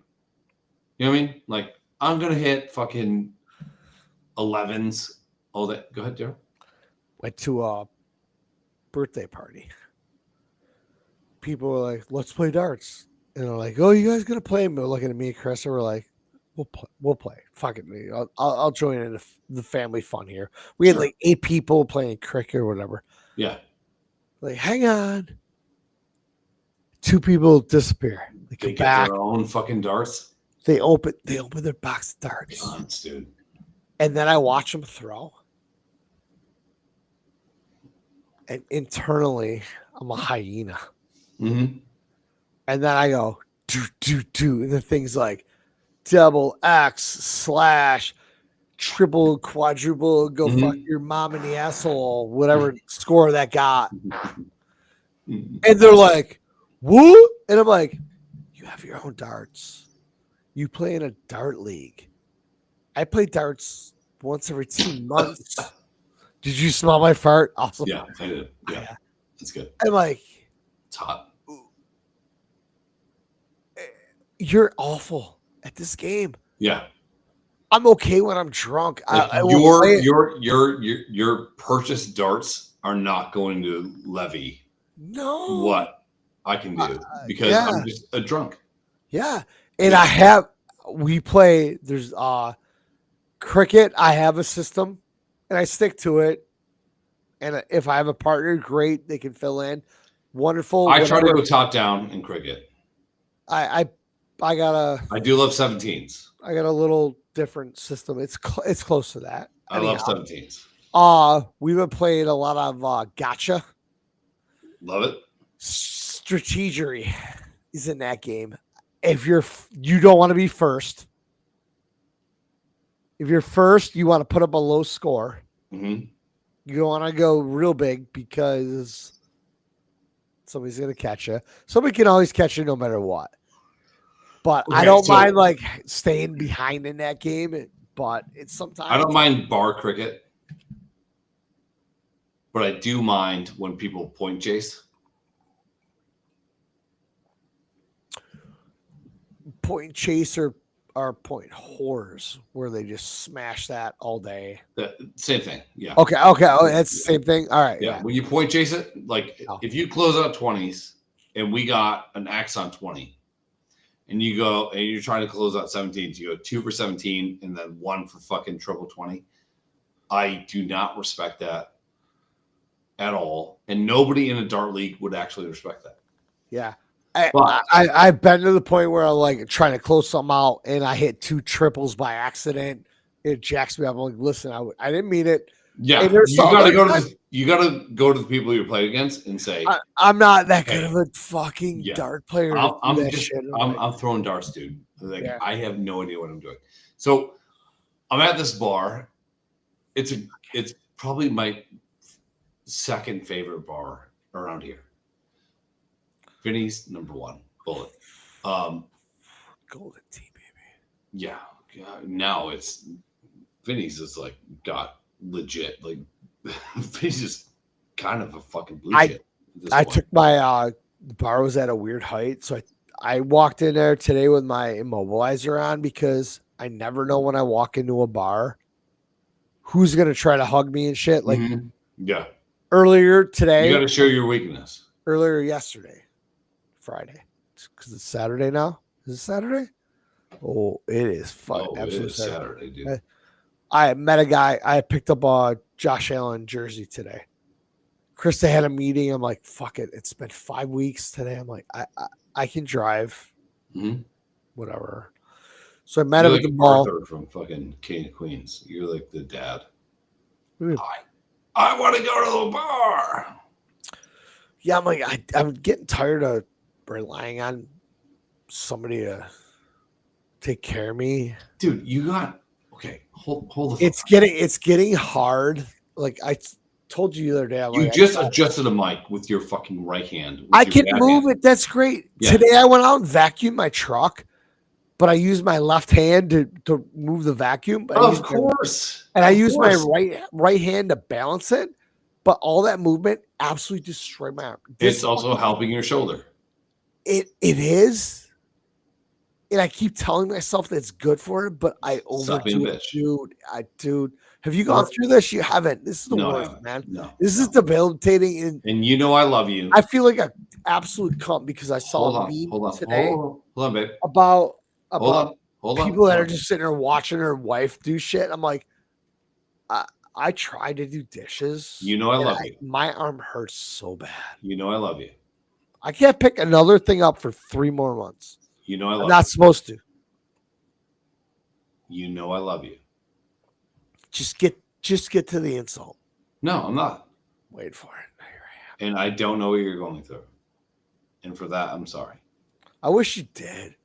You know what I mean? Like, I'm gonna hit fucking 11s all day. Go ahead, Daryl. Went to a birthday party. People were like, "Let's play darts," and they're like, "Oh, you guys gonna play?" And they're looking at me and Chris, and we're like, We'll play. Fuck it, me. I'll join in the family fun here. We had like 8 people playing cricket or whatever. Yeah. Like, hang on. 2 people disappear. They come back. Their own fucking darts. They open their box of darts. Darts, dude. And then I watch them throw. And internally, I'm a hyena. Mm-hmm. And then I go, do. And the thing's like, double X / triple quadruple, go fuck your mom in the asshole, whatever score that got. And they're like, woo? And I'm like, you have your own darts. You play in a dart league. I play darts once every 2 months. Did you smell my fart? Awesome. Yeah, I did. Yeah. That's good. I'm like, it's hot. You're awful at this game. Yeah. I'm okay when I'm drunk. Like your purchased darts are not going to levy what I can do because I'm just a drunk. Yeah. And we play, there's cricket. I have a system and I stick to it. And if I have a partner, great. They can fill in. Wonderful. I try to go top down in cricket. I do love 17s. I got a little different system. It's close to that. I love 17s. We've been playing a lot of gotcha. Love it. Strategery is in that game. If you don't want to be first. If you're first, you want to put up a low score. Mm-hmm. You don't want to go real big because somebody's going to catch you. Somebody can always catch you no matter what. But I don't mind like staying behind in that game. But it's sometimes I don't mind bar cricket, but I do mind when people point chase. Point chaser or point whores, where they just smash that all day. Same thing. Yeah. Okay. Oh, that's the same thing. All right. Yeah. When you point chase it, like if you close out 20s and we got an X on 20. And you go and you're trying to close out 17s, you go 2 for 17 and then 1 for fucking triple 20. I do not respect that at all. And nobody in a dart league would actually respect that. Yeah. I've been to the point where I'm like trying to close something out and I hit 2 triples by accident. It jacks me up. I'm like, listen, I didn't mean it. Yeah, And there's you got to go to times- the, you got to go to the people you play against and say, I'm not that good Hey, of a fucking yeah, dart player. I'm throwing darts, dude. Like I have no idea what I'm doing. So I'm at this bar. It's probably my second favorite bar around here. Vinny's number 1 bullet. Golden tea, baby. Yeah. Now it's Vinny's is like got legit. Like Vinny's just kind of a fucking blue shit. I took my the bar was at a weird height, so I walked in there today with my immobilizer on because I never know when I walk into a bar who's gonna try to hug me and shit. Like yeah. Earlier today, you got to show your weakness. Earlier yesterday, Friday, because it's Saturday now. Is it Saturday? Oh, it is fun. Oh, absolutely it is Saturday, dude. I met a guy. I picked up a Josh Allen jersey today. Krista had a meeting. I'm like, fuck it. It's been 5 weeks today. I'm like, I can drive. Whatever. So I met him at the mall. Arthur from fucking King of Queens. You're like the dad. I want to go to the bar. Yeah, I'm like, I'm getting tired of relying on somebody to take care of me. Dude, you got hold the It's getting hard. Like I told you the other day, you just adjusted a mic with your fucking right hand. I can move it. That's great. Yeah. Today I went out and vacuumed my truck, but I used my left hand to move the vacuum. But of course. I used my right hand to balance it. But all that movement absolutely destroyed my arm. It's also helping your shoulder. It is. And I keep telling myself that it's good for it, but I overdo it, dude. Have you gone through this? You haven't. This is the worst, man. No, this is debilitating. And you know I love you. I feel like an absolute cunt because I saw a meme today hold on, babe. about hold people on. that are just sitting there watching their wife do shit. I'm like, I try to do dishes. You know I love you. My arm hurts so bad. You know I love you. I can't pick another thing up for 3 more months. You know I love you. I'm not supposed to. You know I love you. Just get to the insult. No, I'm not. Wait for it. Here I am. And I don't know what you're going through. And for that, I'm sorry. I wish you did.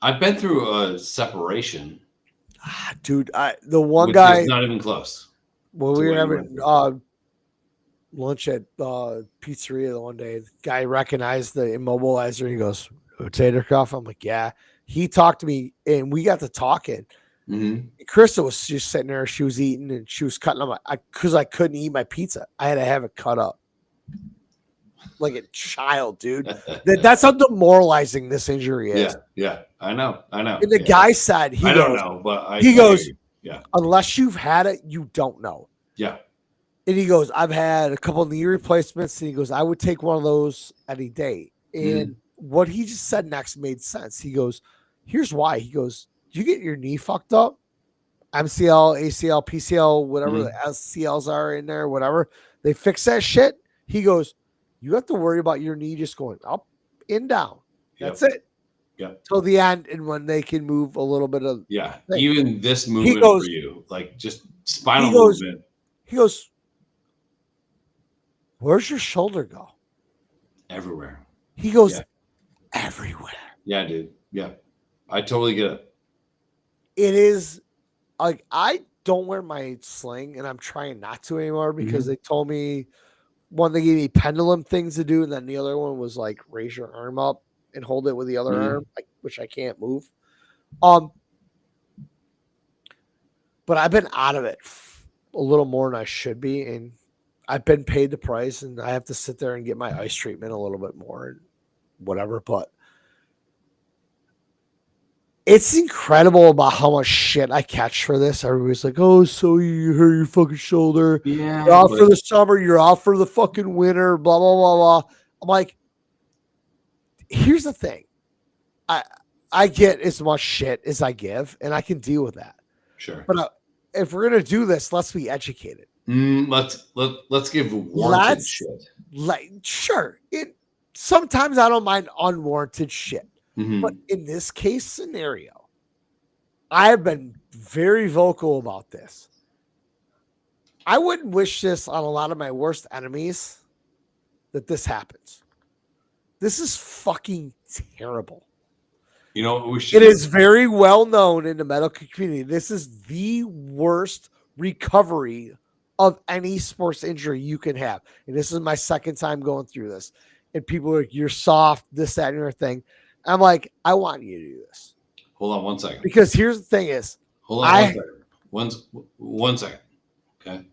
I've been through a separation. Dude, the one guy is not even close. When we were having lunch at pizzeria the one day, the guy recognized the immobilizer. He goes, "Rotator cuff." I'm like, "Yeah." He talked to me, and we got to talking. Krista was just sitting there. She was eating, and she was cutting up because I couldn't eat my pizza. I had to have it cut up like a child, dude. That's how demoralizing this injury is. Yeah, I know. And the guy said, I don't know, but he goes, yeah. Unless you've had it, you don't know. Yeah. And he goes, I've had a couple of knee replacements. And he goes, I would take one of those any day. And what he just said next made sense. He goes, here's why. He goes, you get your knee fucked up, MCL, ACL, PCL, whatever the SCLs are in there, whatever. They fix that shit. He goes, you have to worry about your knee just going up and down. That's it. Yeah. Till the end, and when they can move a little bit of even this movement for you, like just spinal movement. He goes, where's your shoulder go? Everywhere. He goes, everywhere. Yeah, dude. Yeah. I totally get it. It is like I don't wear my sling, and I'm trying not to anymore because they told me one, they gave me pendulum things to do, and then the other one was like raise your arm up and hold it with the other arm, which I can't move. But I've been out of it a little more than I should be, and I've been paid the price, and I have to sit there and get my ice treatment a little bit more and whatever. But it's incredible about how much shit I catch for this. Everybody's like, oh, so you hurt your fucking shoulder. Yeah. You're out for the summer. You're out for the fucking winter, blah, blah, blah, blah. I'm like, here's the thing. I get as much shit as I give, and I can deal with that. Sure. But if we're going to do this, let's be educated. Let's give warranted shit. Sure. sometimes I don't mind unwarranted shit. Mhm. But in this case scenario, I have been very vocal about this. I wouldn't wish this on a lot of my worst enemies that this happens. This is fucking terrible. You know what we should It do? is very well known in the medical community. This is the worst recovery of any sports injury you can have. And this is my second time going through this. And people are like, you're soft, this, that, and your thing. I'm like, I want you to do this. Hold on 1 second. Because here's the thing is, Hold on 1 second. One second. Okay.